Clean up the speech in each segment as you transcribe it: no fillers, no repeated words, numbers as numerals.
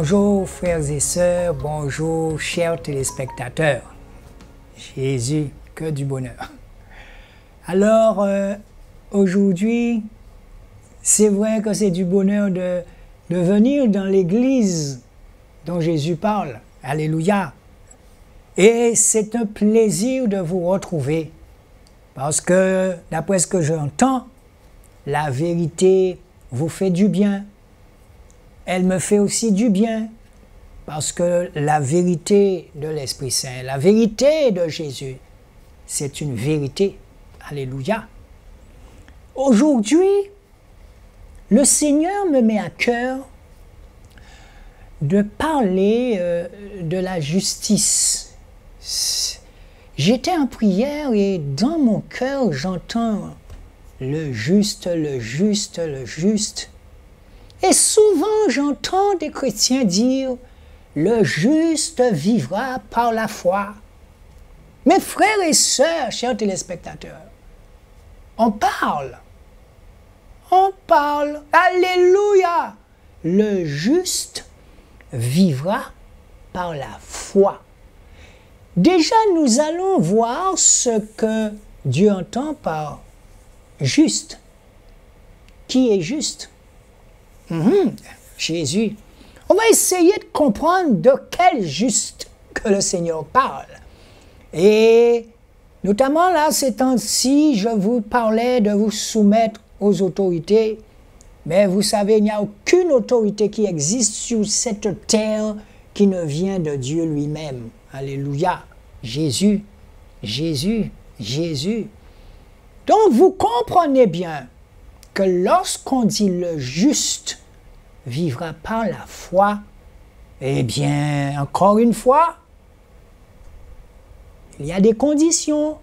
Bonjour frères et sœurs, bonjour chers téléspectateurs. Jésus, que du bonheur. Alors, aujourd'hui, c'est vrai que c'est du bonheur de venir dans l'église dont Jésus parle. Alléluia. Et c'est un plaisir de vous retrouver parce que, d'après ce que j'entends, la vérité vous fait du bien. Elle me fait aussi du bien parce que la vérité de l'Esprit Saint, la vérité de Jésus, c'est une vérité. Alléluia. Aujourd'hui, le Seigneur me met à cœur de parler de la justice. J'étais en prière et dans mon cœur, j'entends le juste, le juste, le juste. Et souvent, j'entends des chrétiens dire « Le juste vivra par la foi ». Mes frères et sœurs, chers téléspectateurs, on parle, alléluia, le juste vivra par la foi. Déjà, nous allons voir ce que Dieu entend par juste. Qui est juste? Jésus. On va essayer de comprendre de quel juste que le Seigneur parle. Et notamment là, ces temps-ci, je vous parlais de vous soumettre aux autorités. Mais vous savez, il n'y a aucune autorité qui existe sur cette terre qui ne vient de Dieu lui-même. Alléluia. Jésus, Jésus, Jésus. Donc vous comprenez bien que lorsqu'on dit le juste vivra par la foi, eh bien, encore une fois, il y a des conditions.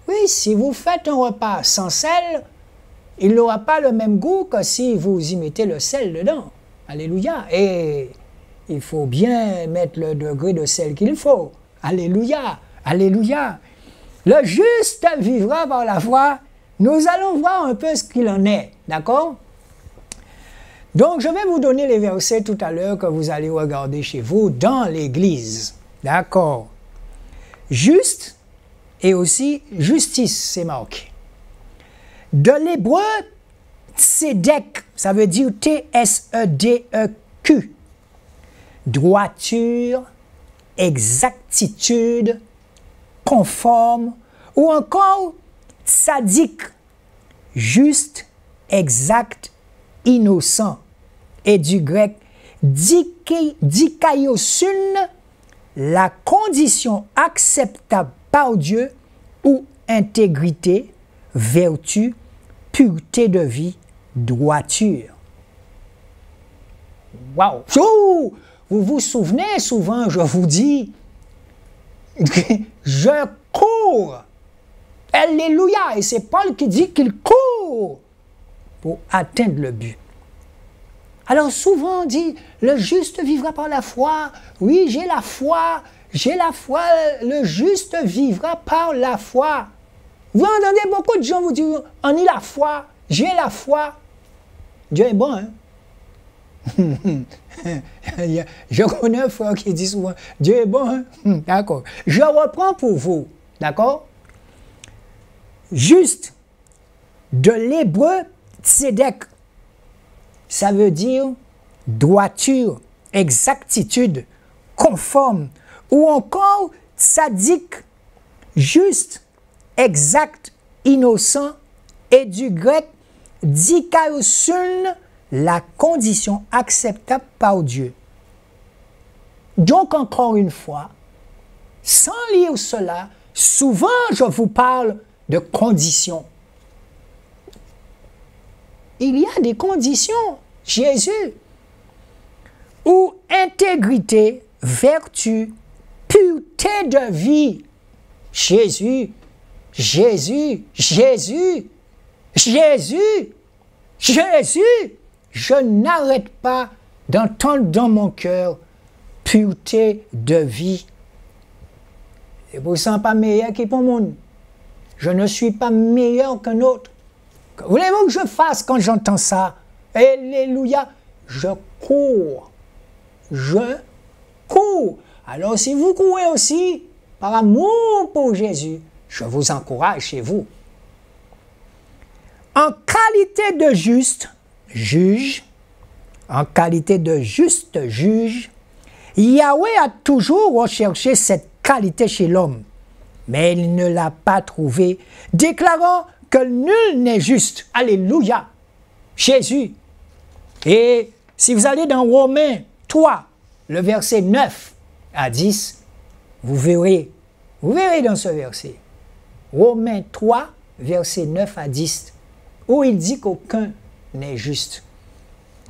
Oui, si vous faites un repas sans sel, il n'aura pas le même goût que si vous y mettez le sel dedans. Alléluia. Et il faut bien mettre le degré de sel qu'il faut. Alléluia. Alléluia. Le juste vivra par la foi. Nous allons voir un peu ce qu'il en est. D'accord? Donc, je vais vous donner les versets tout à l'heure que vous allez regarder chez vous dans l'église. D'accord? Juste et aussi justice, c'est marqué. De l'hébreu, tzedek, ça veut dire T-S-E-D-E-Q. Droiture, exactitude, conforme, ou encore tzadik, juste, exact, innocent. Et du grec, dikaiosun, la condition acceptable par Dieu ou intégrité, vertu, pureté de vie, droiture. Waouh! Oh, vous vous souvenez, souvent je vous dis, je cours. Alléluia! Et c'est Paul qui dit qu'il court pour atteindre le but. Alors souvent on dit, le juste vivra par la foi. Oui, j'ai la foi, le juste vivra par la foi. Vous entendez beaucoup de gens vous dire, on a la foi, j'ai la foi. Dieu est bon, hein? Je connais un frère qui dit souvent, Dieu est bon, hein? D'accord. Je reprends pour vous, d'accord? Juste, de l'hébreu tzedek, ça veut dire droiture, exactitude, conforme, ou encore tzadik, juste, exact, innocent, et du grec dikaiosun, la condition acceptable par Dieu. Donc, encore une fois, sans lire cela, souvent je vous parle de conditions. Il y a des conditions, Jésus, ou intégrité, vertu, pureté de vie, Jésus, Jésus, Jésus, Jésus, Jésus, je n'arrête pas d'entendre dans mon cœur pureté de vie. Et vous ne sentez pas meilleur que pour le monde. Je ne suis pas meilleur qu'un autre. Que voulez-vous que je fasse quand j'entends ça? Alléluia, je cours. je cours. Alors si vous courez aussi, par amour pour Jésus, je vous encourage chez vous. En qualité de juste juge, en qualité de juste juge, Yahweh a toujours recherché cette qualité chez l'homme, mais il ne l'a pas trouvée, déclarant que nul n'est juste. Alléluia! Jésus. Et si vous allez dans Romains 3, le verset 9 à 10, vous verrez dans ce verset, Romains 3, verset 9 à 10, où il dit qu'aucun n'est juste.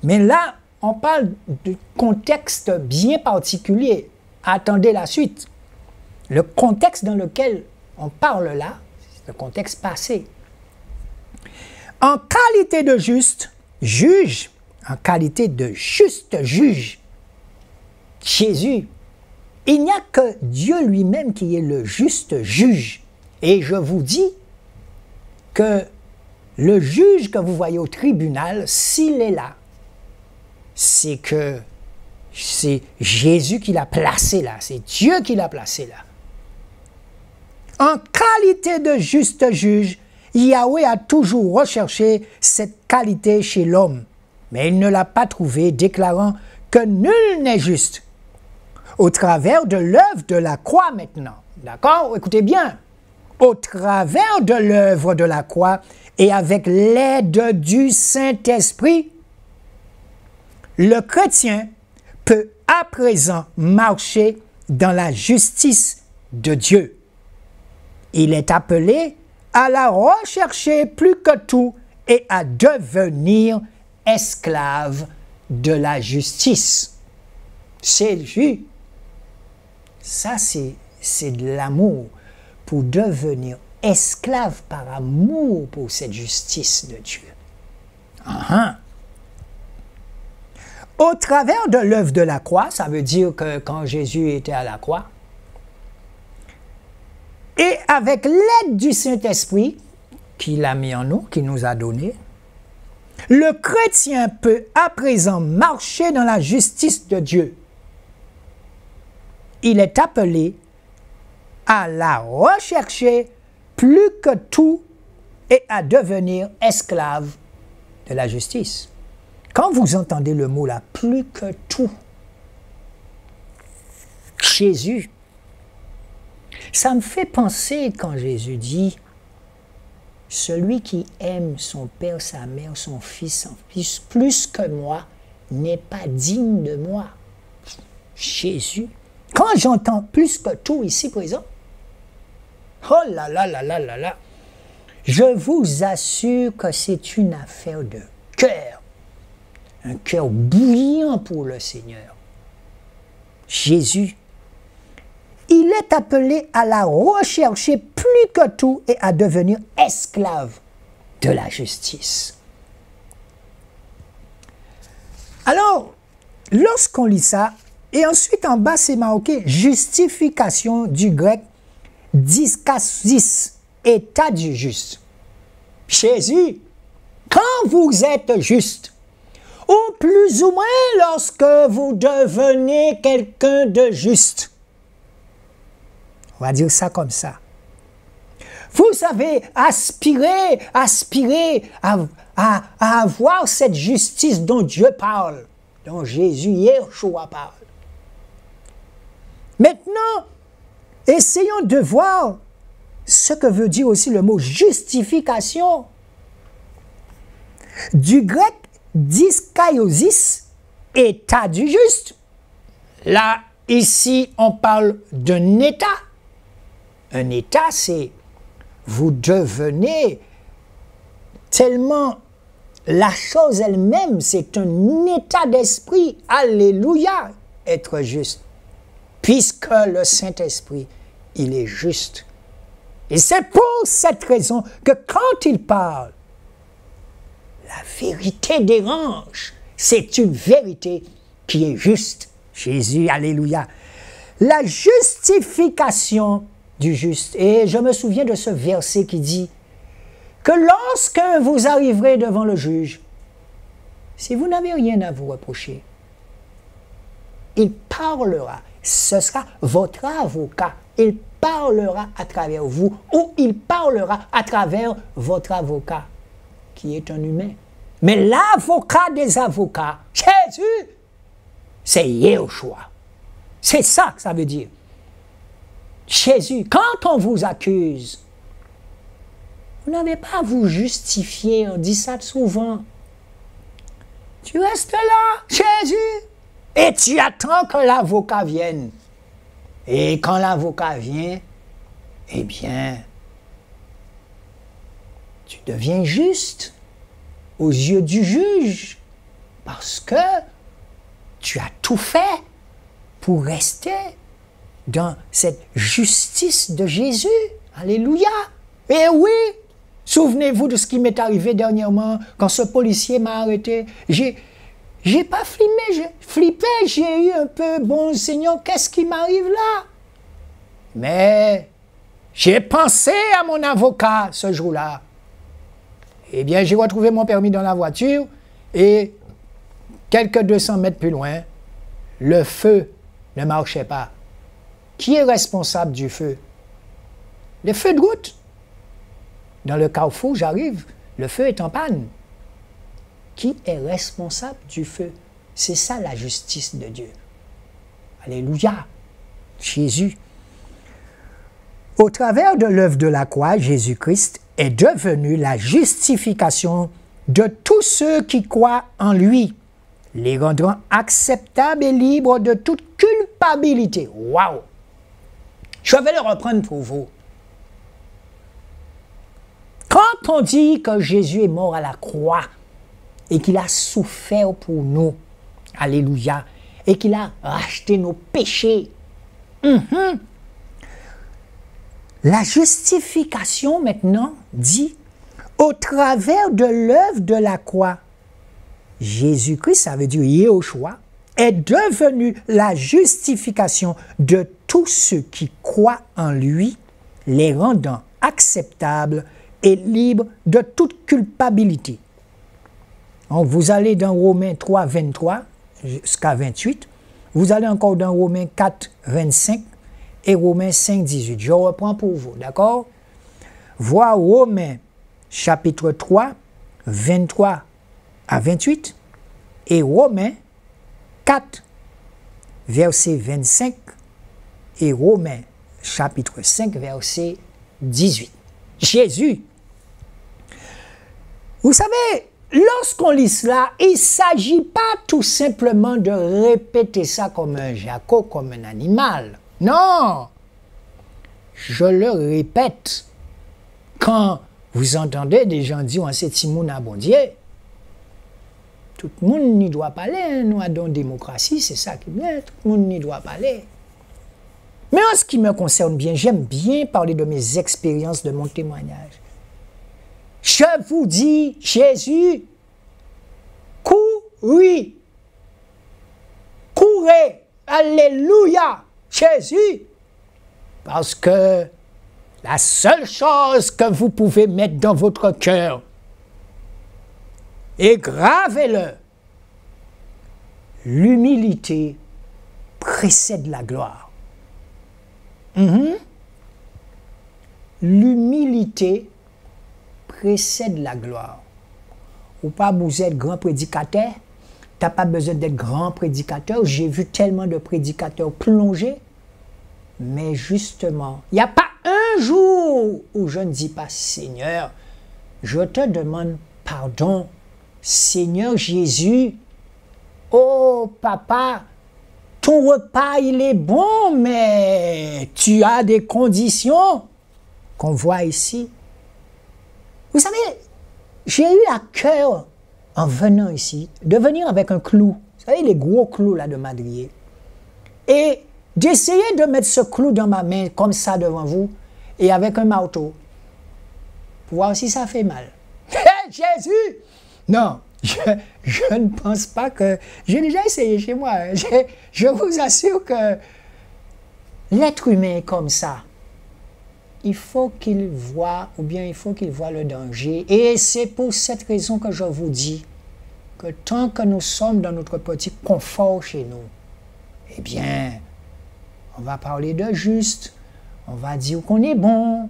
Mais là, on parle de contexte bien particulier. Attendez la suite. Le contexte dans lequel on parle là, c'est le contexte passé. En qualité de juste juge, en qualité de juste juge, Jésus, il n'y a que Dieu lui-même qui est le juste juge. Et je vous dis que le juge que vous voyez au tribunal, s'il est là, c'est que c'est Jésus qui l'a placé là, c'est Dieu qui l'a placé là. En qualité de juste juge, Yahweh a toujours recherché cette qualité chez l'homme, mais il ne l'a pas trouvée, déclarant que nul n'est juste. Au travers de l'œuvre de la croix maintenant, d'accord? Écoutez bien. Au travers de l'œuvre de la croix et avec l'aide du Saint-Esprit, le chrétien peut à présent marcher dans la justice de Dieu. Il est appelé à la rechercher plus que tout et à devenir esclave de la justice. C'est lui. Ça, c'est de l'amour pour devenir esclave par amour pour cette justice de Dieu. Au travers de l'œuvre de la croix, ça veut dire que quand Jésus était à la croix, et avec l'aide du Saint-Esprit qu'il a mis en nous, qu'il nous a donné, le chrétien peut à présent marcher dans la justice de Dieu. Il est appelé à la rechercher plus que tout et à devenir esclave de la justice. Quand vous entendez le mot là, plus que tout, Jésus, ça me fait penser quand Jésus dit « Celui qui aime son père, sa mère, son fils plus que moi n'est pas digne de moi. » Jésus. Quand j'entends plus que tout ici présent, oh là là là là là là, je vous assure que c'est une affaire de cœur. Un cœur bouillant pour le Seigneur. Jésus, il est appelé à la rechercher plus que tout et à devenir esclave de la justice. Alors, lorsqu'on lit ça, et ensuite en bas c'est marqué justification du grec diskasis, état du juste. Jésus, quand vous êtes juste, ou plus ou moins lorsque vous devenez quelqu'un de juste, on va dire ça comme ça. Vous avez aspiré à avoir cette justice dont Dieu parle, dont Jésus, Yeshua parle. Maintenant, essayons de voir ce que veut dire aussi le mot justification. Du grec diskaiosis, état du juste. Là, ici, on parle d'un état. Un état, c'est vous devenez tellement la chose elle-même, c'est un état d'esprit. Alléluia, être juste. Puisque le Saint-Esprit, il est juste. Et c'est pour cette raison que quand il parle, la vérité dérange. C'est une vérité qui est juste. Jésus, alléluia. La justification du juste. Et je me souviens de ce verset qui dit que lorsque vous arriverez devant le juge, si vous n'avez rien à vous reprocher, il parlera. Ce sera votre avocat. Il parlera à travers vous ou il parlera à travers votre avocat, qui est un humain. Mais l'avocat des avocats, Jésus, c'est Yeshua. C'est ça que ça veut dire. Jésus, quand on vous accuse, vous n'avez pas à vous justifier, on dit ça souvent. Tu restes là, Jésus, et tu attends que l'avocat vienne. Et quand l'avocat vient, eh bien, tu deviens juste aux yeux du juge parce que tu as tout fait pour rester dans cette justice de Jésus. Alléluia. Et oui, souvenez-vous de ce qui m'est arrivé dernièrement quand ce policier m'a arrêté. J'ai pas flippé, j'ai eu un peu, bon Seigneur, qu'est-ce qui m'arrive là? Mais j'ai pensé à mon avocat ce jour-là. Eh bien, j'ai retrouvé mon permis dans la voiture et quelques 200 mètres plus loin, le feu ne marchait pas. Qui est responsable du feu? Le feu de route. Dans le carrefour, j'arrive, le feu est en panne. Qui est responsable du feu? C'est ça la justice de Dieu. Alléluia. Jésus. Au travers de l'œuvre de la croix, Jésus-Christ est devenu la justification de tous ceux qui croient en lui, les rendant acceptables et libres de toute culpabilité. Waouh! Je vais le reprendre pour vous. Quand on dit que Jésus est mort à la croix et qu'il a souffert pour nous, alléluia, et qu'il a racheté nos péchés, la justification maintenant dit, au travers de l'œuvre de la croix, Jésus-Christ, ça veut dire Yeshua, est devenu la justification de tous ceux qui croient en lui, les rendant acceptables et libres de toute culpabilité. Donc, vous allez dans Romains 3, 23 jusqu'à 28, vous allez encore dans Romains 4, 25 et Romains 5, 18. Je reprends pour vous, d'accord? Voir Romains chapitre 3, 23 à 28 et Romains 4, verset 25 et Romains chapitre 5, verset 18. Jésus. Vous savez, lorsqu'on lit cela, il ne s'agit pas tout simplement de répéter ça comme un jaco, comme un animal. Non! Je le répète. Quand vous entendez des gens dire « c'est Timoun à bon Dieu », tout le monde n'y doit pas aller. Nous avons une démocratie, c'est ça qui est bien. Tout le monde n'y doit pas aller. Mais en ce qui me concerne bien, j'aime bien parler de mes expériences, de mon témoignage. Je vous dis, Jésus, courez, courez, alléluia, Jésus, parce que la seule chose que vous pouvez mettre dans votre cœur, et gravez-le, l'humilité précède la gloire. L'humilité précède la gloire. Ou pas vous êtes grand prédicateur, tu n'as pas besoin d'être grand prédicateur. J'ai vu tellement de prédicateurs plonger, mais justement, il n'y a pas un jour où je ne dis pas Seigneur, je te demande pardon. Seigneur Jésus, oh papa, ton repas il est bon, mais tu as des conditions qu'on voit ici. Vous savez, j'ai eu à cœur, en venant ici, de venir avec un clou. Vous savez, les gros clous là de madrier. Et d'essayer de mettre ce clou dans ma main, comme ça devant vous, et avec un marteau, pour voir si ça fait mal. Jésus! Non, je ne pense pas que... J'ai déjà essayé chez moi. Je vous assure que l'être humain est comme ça. Il faut qu'il voit, ou bien il faut qu'il voit le danger. Et c'est pour cette raison que je vous dis que tant que nous sommes dans notre petit confort chez nous, Eh bien, on va parler de juste, on va dire qu'on est bon,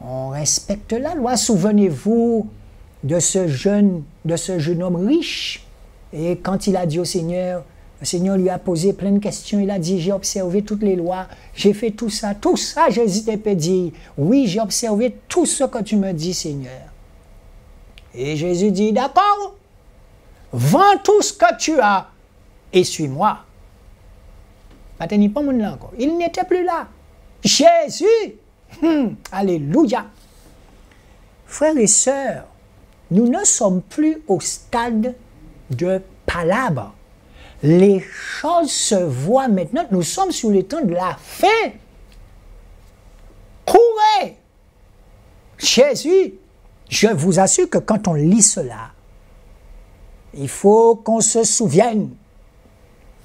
on respecte la loi. Souvenez-vous de ce jeune homme riche. Et quand il a dit au Seigneur, le Seigneur lui a posé plein de questions. Il a dit, j'ai observé toutes les lois, j'ai fait tout ça, Jésus t'a dit, oui, j'ai observé tout ce que tu me dis, Seigneur. Et Jésus dit, d'accord, vends tout ce que tu as et suis-moi. Il n'était plus là. Jésus, alléluia. Frères et sœurs, nous ne sommes plus au stade de palabres. Les choses se voient maintenant. Nous sommes sur le temps de la fin. Courez! Jésus, je vous assure que quand on lit cela, il faut qu'on se souvienne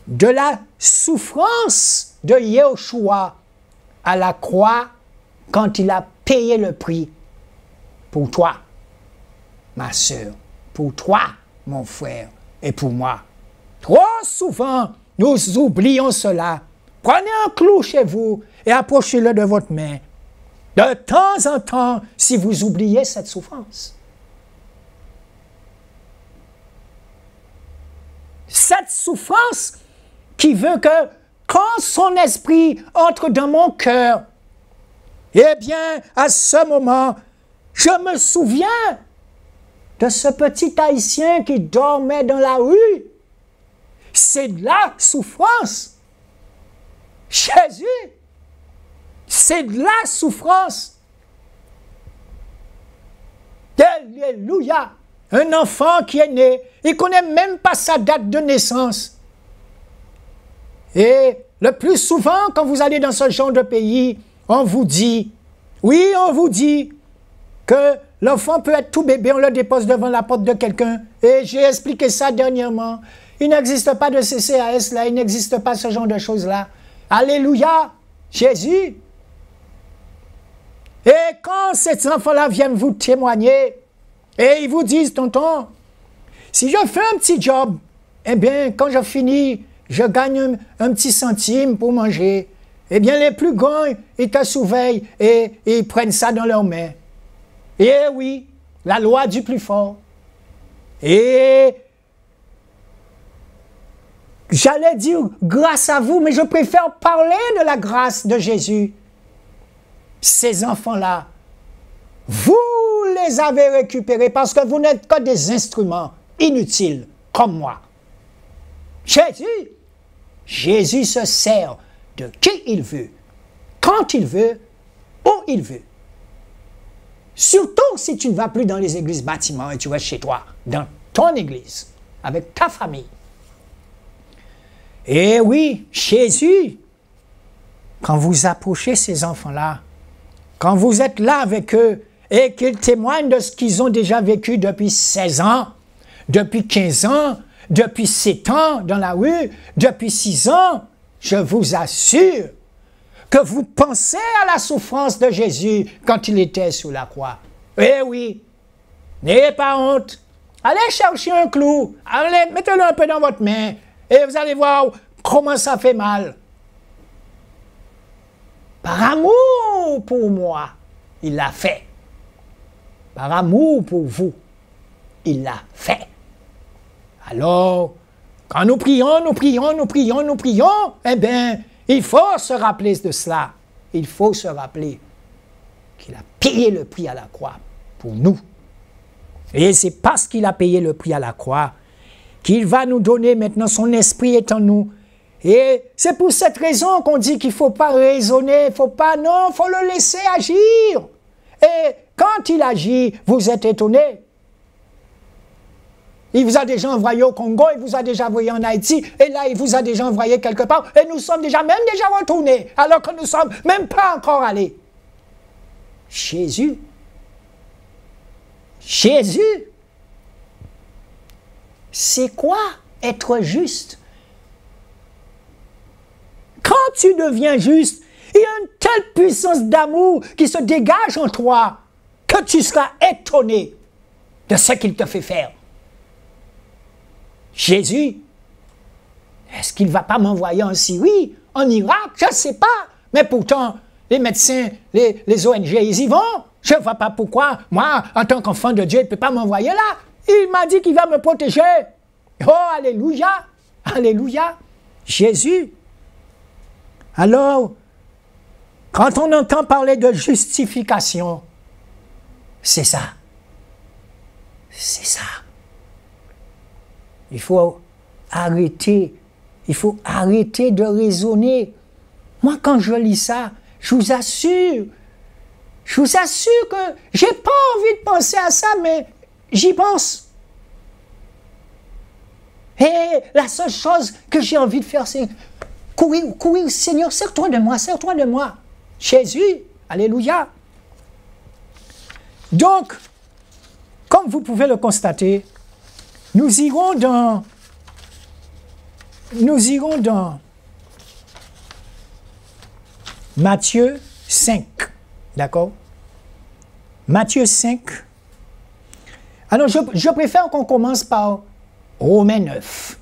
de la souffrance de Yeshua à la croix quand il a payé le prix pour toi, ma sœur, pour toi, mon frère, et pour moi. Trop souvent, nous oublions cela. Prenez un clou chez vous et approchez-le de votre main. De temps en temps, si vous oubliez cette souffrance. Cette souffrance qui veut que quand son esprit entre dans mon cœur, eh bien, à ce moment, je me souviens de ce petit Haïtien qui dormait dans la rue. C'est de la souffrance. Jésus, c'est de la souffrance. Alléluia. Un enfant qui est né, il ne connaît même pas sa date de naissance. Et le plus souvent, quand vous allez dans ce genre de pays, on vous dit, oui, on vous dit que l'enfant peut être tout bébé, on le dépose devant la porte de quelqu'un. Et j'ai expliqué ça dernièrement. Il n'existe pas de CCAS là, il n'existe pas ce genre de choses-là. Alléluia, Jésus. Et quand ces enfants-là viennent vous témoigner, et ils vous disent, tonton, si je fais un petit job, eh bien, quand je finis, je gagne un petit centime pour manger. Eh bien, les plus grands, ils te surveillent et ils prennent ça dans leurs mains. Et oui, la loi du plus fort. Et j'allais dire grâce à vous, mais je préfère parler de la grâce de Jésus. Ces enfants-là, vous les avez récupérés parce que vous n'êtes que des instruments inutiles, comme moi. Jésus se sert de qui il veut, quand il veut, où il veut. Surtout si tu ne vas plus dans les églises bâtiments et tu restes chez toi, dans ton église, avec ta famille. Et oui, Jésus, quand vous approchez ces enfants-là, quand vous êtes là avec eux et qu'ils témoignent de ce qu'ils ont déjà vécu depuis 16 ans, depuis 15 ans, depuis 7 ans dans la rue, depuis 6 ans, je vous assure que vous pensez à la souffrance de Jésus quand il était sur la croix. Eh oui, n'ayez pas honte. Allez chercher un clou, allez, mettez-le un peu dans votre main et vous allez voir comment ça fait mal. Par amour pour moi, il l'a fait. Par amour pour vous, il l'a fait. Alors, quand nous prions, eh bien, il faut se rappeler de cela. Il faut se rappeler qu'il a payé le prix à la croix pour nous. Et c'est parce qu'il a payé le prix à la croix qu'il va nous donner maintenant son esprit est en nous. Et c'est pour cette raison qu'on dit qu'il ne faut pas raisonner, il faut le laisser agir. Et quand il agit, vous êtes étonnés. Il vous a déjà envoyé au Congo, il vous a déjà envoyé en Haïti, et là, il vous a déjà envoyé quelque part, et nous sommes déjà retournés, alors que nous ne sommes même pas encore allés. Jésus, c'est quoi être juste? Quand tu deviens juste, il y a une telle puissance d'amour qui se dégage en toi que tu seras étonné de ce qu'il te fait faire. Jésus, est-ce qu'il ne va pas m'envoyer en Syrie, en Irak? Je ne sais pas. Mais pourtant, les médecins, les ONG, ils y vont. Je ne vois pas pourquoi, moi, en tant qu'enfant de Dieu, il ne peut pas m'envoyer là. Il m'a dit qu'il va me protéger. Oh, alléluia! Alléluia! Jésus. Alors, quand on entend parler de justification, c'est ça. C'est ça. Il faut arrêter de raisonner. Moi, quand je lis ça, je vous assure que j'ai pas envie de penser à ça, mais j'y pense. Et la seule chose que j'ai envie de faire, c'est courir, Seigneur, sers-toi de moi. Jésus, alléluia. Donc, comme vous pouvez le constater, nous irons dans Matthieu 5, d'accord? Matthieu 5. Alors, je préfère qu'on commence par Romains 9.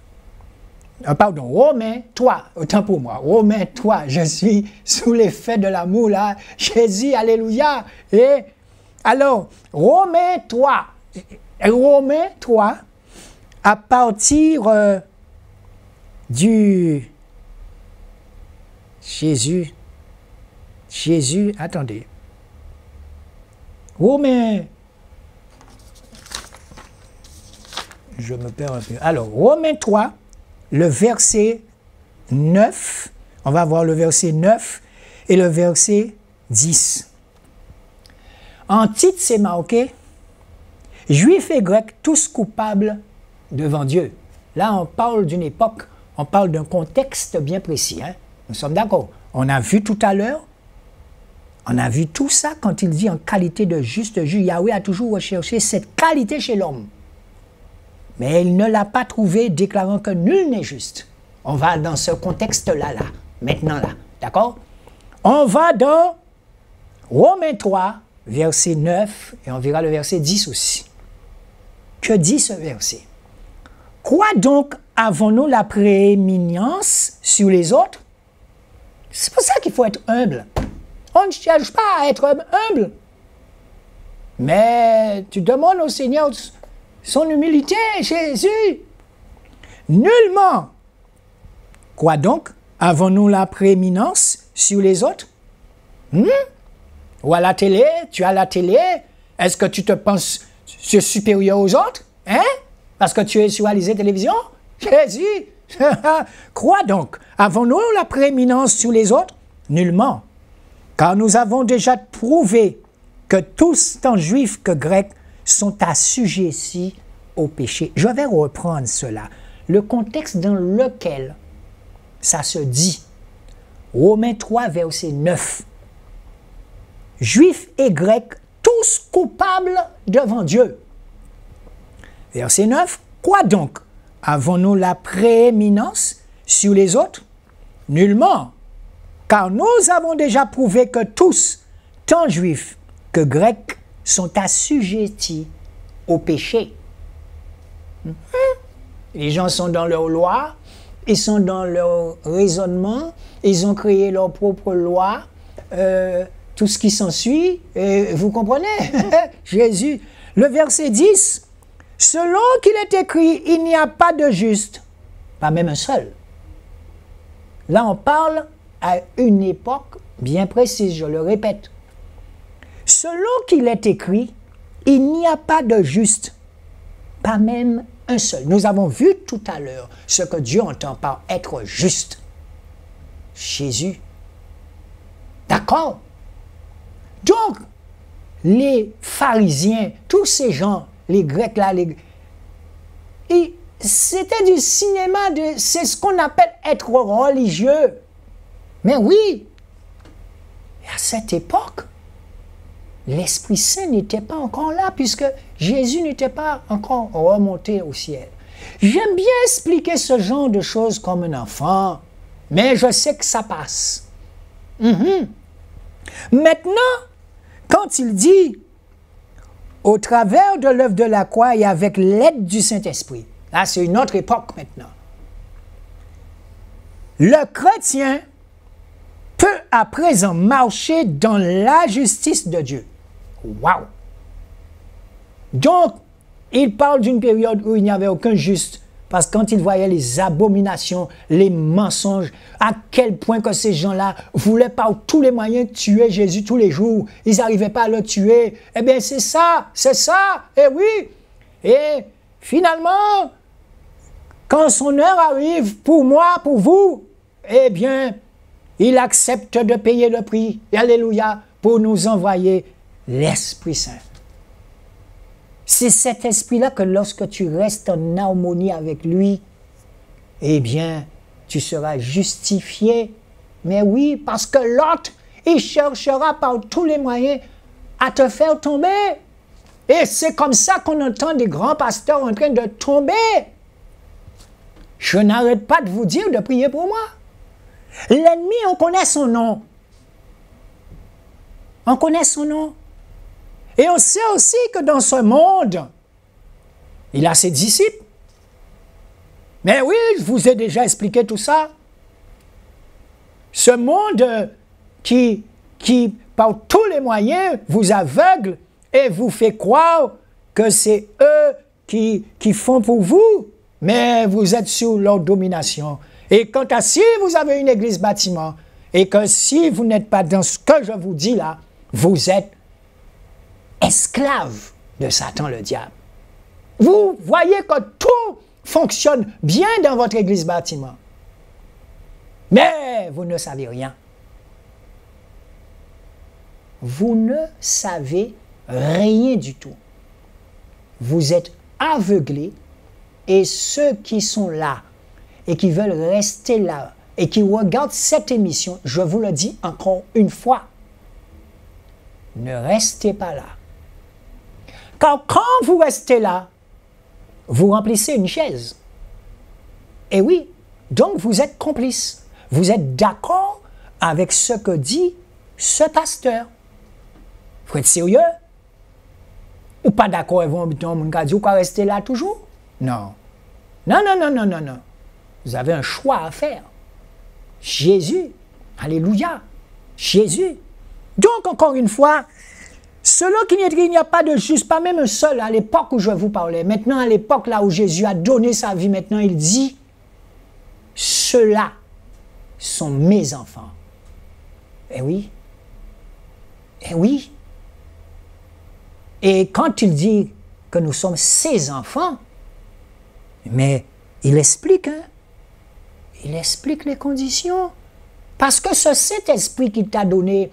Pardon, Romains 3, autant pour moi. Romains 3, je suis sous l'effet de l'amour là. Jésus, alléluia. Et alors, Romains 3, à partir du Jésus, attendez. Romains, je me perds un peu. Alors, Romains 3, le verset 9, on va voir le verset 9 et le verset 10. En titre, c'est marqué « Juifs et Grecs, tous coupables devant Dieu ». Là, on parle d'une époque, on parle d'un contexte bien précis. Hein? Nous sommes d'accord. On a vu tout à l'heure, on a vu tout ça quand il dit en qualité de juste juge. Yahweh a toujours recherché cette qualité chez l'homme. Mais il ne l'a pas trouvé, déclarant que nul n'est juste. On va dans ce contexte-là, maintenant là. D'accord? On va dans Romains 3, verset 9, et on verra le verset 10 aussi. Que dit ce verset? Quoi donc avons-nous la prééminence sur les autres? C'est pour ça qu'il faut être humble. On ne cherche pas à être humble. Mais tu demandes au Seigneur son humilité, Jésus. Nullement. Quoi donc? Avons-nous la prééminence sur les autres? Ou à la télé? Tu as la télé? Est-ce que tu te penses supérieur aux autres? Hein? Parce que tu es sur la télévision? Jésus! Quoi donc? Avons-nous la prééminence sur les autres? Nullement. Car nous avons déjà prouvé que tous, tant juifs que grecs, sont assujettis au péché. Je vais reprendre cela. Le contexte dans lequel ça se dit. Romains 3, verset 9. Juifs et grecs, tous coupables devant Dieu. Verset 9. Quoi donc? Avons-nous la prééminence sur les autres? Nullement. Car nous avons déjà prouvé que tous, tant juifs que grecs, sont assujettis au péché. Les gens sont dans leur loi, ils sont dans leur raisonnement, ils ont créé leur propre loi, tout ce qui s'ensuit, vous comprenez? Jésus, le verset 10, selon qu'il est écrit, il n'y a pas de juste, pas même un seul. Là, on parle à une époque bien précise, je le répète. Selon qu'il est écrit, il n'y a pas de juste, pas même un seul. Nous avons vu tout à l'heure ce que Dieu entend par être juste. Jésus. D'accord? Donc, les pharisiens, tous ces gens, les Grecs là, c'était du cinéma, c'est ce qu'on appelle être religieux. Mais oui, à cette époque, l'Esprit Saint n'était pas encore là, puisque Jésus n'était pas encore remonté au ciel. J'aime bien expliquer ce genre de choses comme un enfant, mais je sais que ça passe. Maintenant, quand il dit, au travers de l'œuvre de la croix et avec l'aide du Saint-Esprit, là c'est une autre époque maintenant. Le chrétien peut à présent marcher dans la justice de Dieu. Wow! Donc, il parle d'une période où il n'y avait aucun juste, parce que quand il voyait les abominations, les mensonges, à quel point que ces gens-là voulaient par tous les moyens tuer Jésus tous les jours, ils n'arrivaient pas à le tuer. Eh bien, c'est ça, eh oui. Et finalement, quand son heure arrive, pour moi, pour vous, eh bien, il accepte de payer le prix, alléluia, pour nous envoyer l'Esprit Saint. C'est cet esprit-là que lorsque tu restes en harmonie avec lui, eh bien, tu seras justifié. Mais oui, parce que l'autre, il cherchera par tous les moyens à te faire tomber. Et c'est comme ça qu'on entend des grands pasteurs en train de tomber. Je n'arrête pas de vous dire de prier pour moi. L'ennemi, on connaît son nom. On connaît son nom. Et on sait aussi que dans ce monde, il a ses disciples. Mais oui, je vous ai déjà expliqué tout ça. Ce monde qui par tous les moyens, vous aveugle et vous fait croire que c'est eux qui font pour vous, mais vous êtes sous leur domination. Et quant à si vous avez une église bâtiment, et que si vous n'êtes pas dans ce que je vous dis là, vous êtes esclave de Satan le diable. Vous voyez que tout fonctionne bien dans votre église bâtiment. Mais vous ne savez rien. Vous ne savez rien du tout. Vous êtes aveuglés et ceux qui sont là et qui veulent rester là et qui regardent cette émission, je vous le dis encore une fois, ne restez pas là. Car quand vous restez là, vous remplissez une chaise. Et oui, donc vous êtes complice. Vous êtes d'accord avec ce que dit ce pasteur. Il faut être sérieux. Ou pas d'accord avec vous rester là toujours? Non. Non, non, non, non, non, non. Vous avez un choix à faire. Jésus. Alléluia. Jésus. Donc, encore une fois, selon qu'il n'y a pas de juste, pas même un seul à l'époque où je vous parlais. Maintenant, à l'époque là où Jésus a donné sa vie, maintenant il dit, ceux-là sont mes enfants. Eh oui. Eh oui. Et quand il dit que nous sommes ses enfants, mais il explique, hein? Il explique les conditions. Parce que ce Saint-Esprit qu'il t'a donné,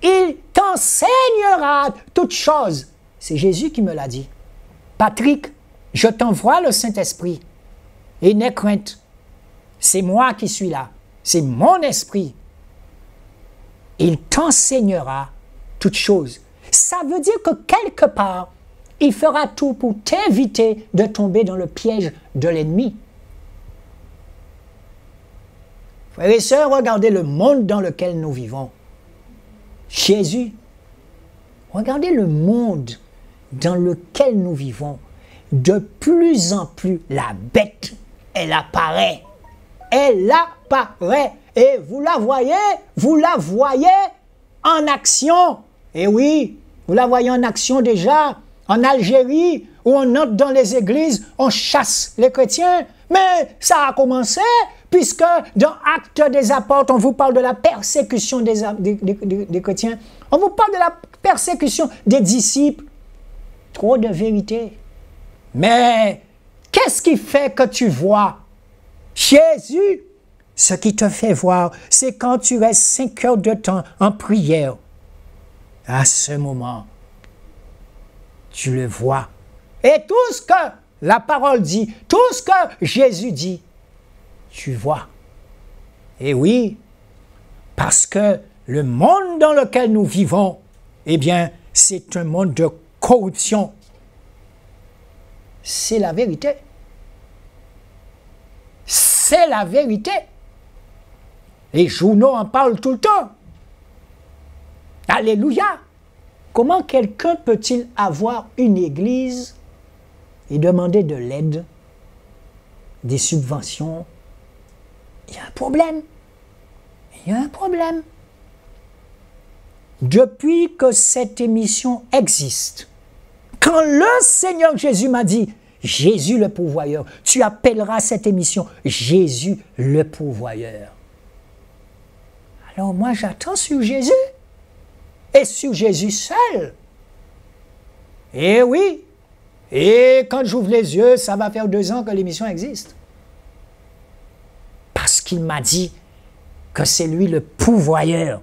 il t'enseignera toutes choses. C'est Jésus qui me l'a dit. Patrick, je t'envoie le Saint-Esprit. Et n'aie crainte. C'est moi qui suis là. C'est mon esprit. Il t'enseignera toutes choses. Ça veut dire que quelque part, il fera tout pour t'éviter de tomber dans le piège de l'ennemi. Frères et sœurs, regardez le monde dans lequel nous vivons. Jésus, regardez le monde dans lequel nous vivons. De plus en plus, la bête, elle apparaît. Elle apparaît. Et vous la voyez en action. Et oui, vous la voyez en action déjà. En Algérie, où on entre dans les églises, on chasse les chrétiens. Mais ça a commencé, puisque dans Actes des Apôtres, on vous parle de la persécution des chrétiens. On vous parle de la persécution des disciples. Trop de vérité. Mais qu'est-ce qui fait que tu vois Jésus? Ce qui te fait voir, c'est quand tu restes 5 heures de temps en prière. À ce moment, tu le vois. Et tout ce que la parole dit, tout ce que Jésus dit, tu vois. Et oui, parce que le monde dans lequel nous vivons, eh bien, c'est un monde de corruption. C'est la vérité. C'est la vérité. Les journaux en parlent tout le temps. Alléluia. Comment quelqu'un peut-il avoir une église et demander de l'aide, des subventions, Il y a un problème. Il y a un problème. Depuis que cette émission existe, quand le Seigneur Jésus m'a dit, Jésus le pourvoyeur, tu appelleras cette émission Jésus le pourvoyeur. Alors moi j'attends sur Jésus et sur Jésus seul. Et oui, et quand j'ouvre les yeux, ça va faire 2 ans que l'émission existe. Parce qu'il m'a dit que c'est lui le pourvoyeur.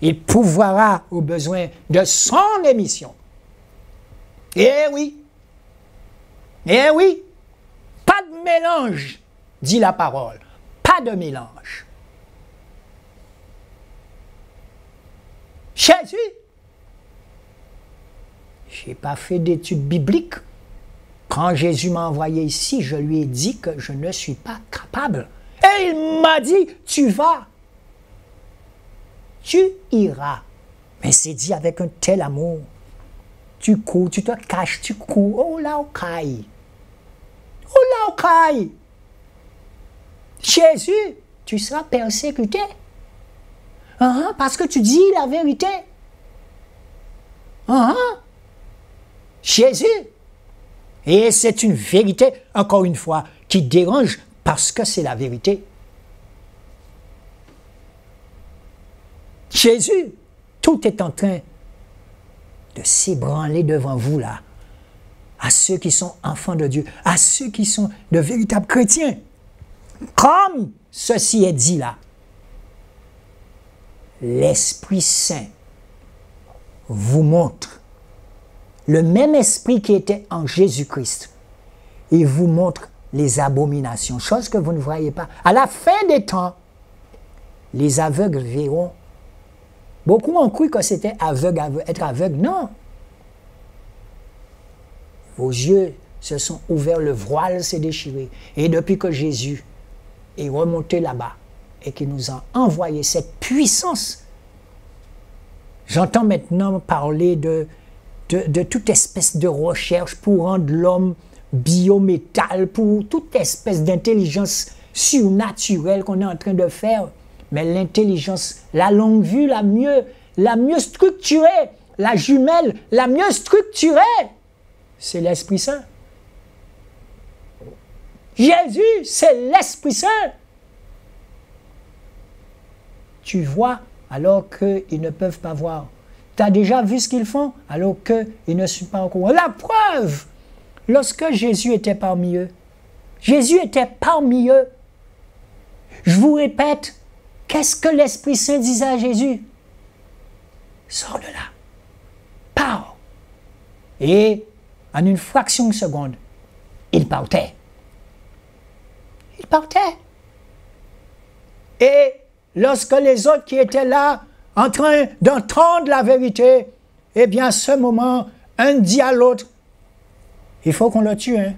Il pourvoira aux besoins de son émission. Eh oui, pas de mélange, dit la parole, pas de mélange. Jésus, je n'ai pas fait d'études bibliques. Quand Jésus m'a envoyé ici, je lui ai dit que je ne suis pas capable. Et il m'a dit, tu vas. Tu iras. Mais c'est dit avec un tel amour. Tu cours, tu te caches, tu cours. Oh là, au caille. Oh là, au caille. Jésus, tu seras persécuté. Parce que tu dis la vérité. Jésus. Et c'est une vérité, encore une fois, qui dérange parce que c'est la vérité. Jésus, tout est en train de s'ébranler devant vous là, à ceux qui sont enfants de Dieu, à ceux qui sont de véritables chrétiens. Comme ceci est dit là, l'Esprit Saint vous montre, le même Esprit qui était en Jésus-Christ, il vous montre les abominations, choses que vous ne voyez pas. À la fin des temps, les aveugles verront. Beaucoup ont cru que c'était être aveugle. Non. Vos yeux se sont ouverts, le voile s'est déchiré. Et depuis que Jésus est remonté là-bas et qu'il nous a envoyé cette puissance, j'entends maintenant parler de toute espèce de recherche pour rendre l'homme biométal, pour toute espèce d'intelligence surnaturelle qu'on est en train de faire. Mais l'intelligence, la longue vue, la mieux structurée, la jumelle, la mieux structurée, c'est l'Esprit Saint. Jésus, c'est l'Esprit Saint. Tu vois alors qu'ils ne peuvent pas voir. Tu as déjà vu ce qu'ils font alors qu'ils ne sont pas au courant. La preuve, lorsque Jésus était parmi eux, Jésus était parmi eux. Je vous répète, qu'est-ce que l'Esprit Saint disait à Jésus? Sors de là. Pars. Et en une fraction de seconde, il partait. Il partait. Et lorsque les autres qui étaient là, en train d'entendre la vérité, eh bien, à ce moment, un dit à l'autre, il faut qu'on le tue. Hein.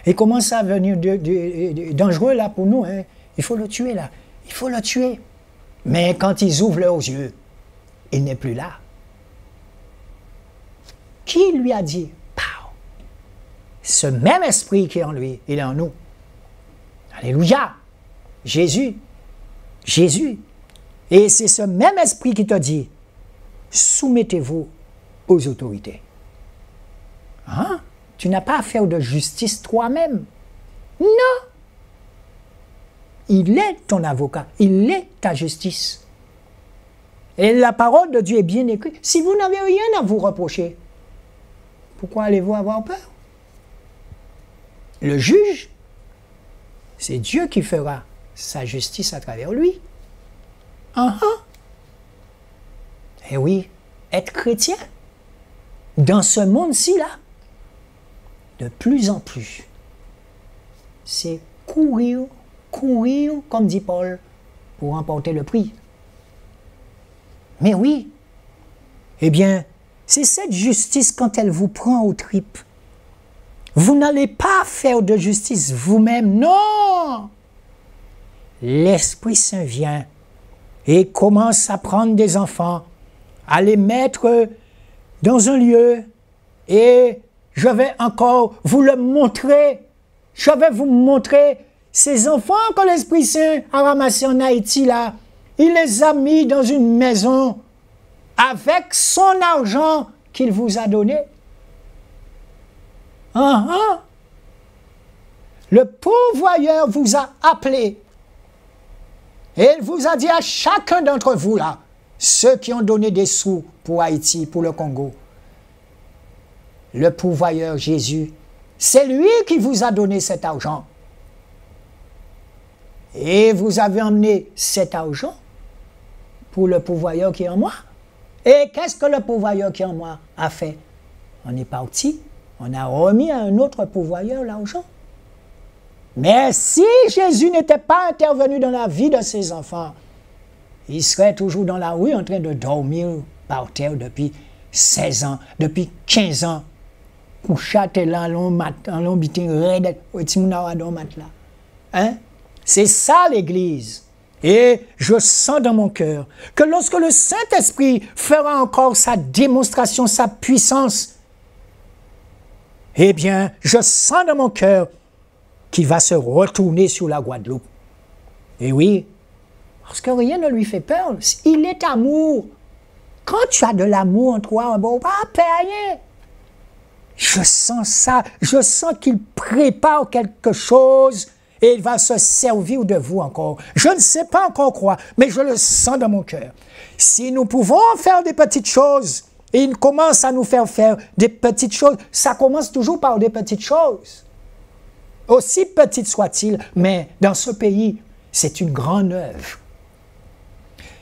Il commence à venir dangereux là pour nous. Hein. Il faut le tuer là. Il faut le tuer. Mais quand ils ouvrent leurs yeux, il n'est plus là. Qui lui a dit? Pow! Ce même esprit qui est en lui, il est en nous. Alléluia! Jésus. Jésus. Et c'est ce même esprit qui te dit, soumettez-vous aux autorités. Hein? Tu n'as pas à faire de justice toi-même. Non! Il est ton avocat, il est ta justice. Et la parole de Dieu est bien écrite. Si vous n'avez rien à vous reprocher, pourquoi allez-vous avoir peur? Le juge, c'est Dieu qui fera sa justice à travers lui. Et oui, être chrétien, dans ce monde-ci, là, de plus en plus, c'est courir, comme dit Paul, pour remporter le prix. Mais oui, eh bien, c'est cette justice quand elle vous prend aux tripes. Vous n'allez pas faire de justice vous-même, non! L'Esprit Saint vient et commence à prendre des enfants, à les mettre dans un lieu, et je vais encore vous le montrer. Je vais vous montrer Ces enfants que l'Esprit Saint a ramassés en Haïti, là, il les a mis dans une maison avec son argent qu'il vous a donné. Le pourvoyeur vous a appelé et il vous a dit à chacun d'entre vous, là, ceux qui ont donné des sous pour Haïti, pour le Congo, le pourvoyeur Jésus, c'est lui qui vous a donné cet argent. Et vous avez emmené cet argent pour le pourvoyeur qui est en moi. Et qu'est-ce que le pourvoyeur qui est en moi a fait? On est parti, on a remis à un autre pourvoyeur l'argent. Mais si Jésus n'était pas intervenu dans la vie de ses enfants, il serait toujours dans la rue en train de dormir par terre depuis 16 ans, depuis 15 ans. Couché là, on bitin raide, hein? C'est ça l'Église. Et je sens dans mon cœur que lorsque le Saint-Esprit fera encore sa démonstration, sa puissance, eh bien, je sens dans mon cœur qu'il va se retourner sur la Guadeloupe. Et oui, parce que rien ne lui fait peur. Il est amour. Quand tu as de l'amour en toi, bon, pas rien. Je sens ça. Je sens qu'il prépare quelque chose et il va se servir de vous encore. Je ne sais pas encore quoi, mais je le sens dans mon cœur. Si nous pouvons faire des petites choses, et il commence à nous faire des petites choses, ça commence toujours par des petites choses. Aussi petites soient-ils, mais dans ce pays, c'est une grande œuvre.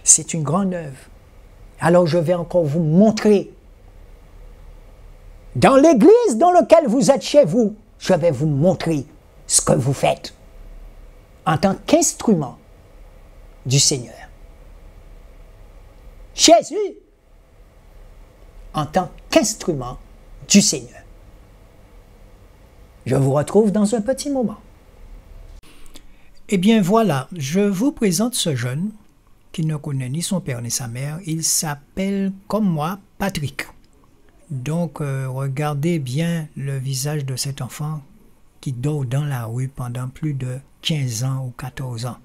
C'est une grande œuvre. Alors je vais encore vous montrer. Dans l'église dans laquelle vous êtes chez vous, je vais vous montrer ce que vous faites en tant qu'instrument du Seigneur. Jésus, en tant qu'instrument du Seigneur. Je vous retrouve dans un petit moment. Eh bien voilà, je vous présente ce jeune qui ne connaît ni son père ni sa mère. Il s'appelle, comme moi, Patrick. Donc, regardez bien le visage de cet enfant qui dort dans la rue pendant plus de 15 ans ou 14 ans.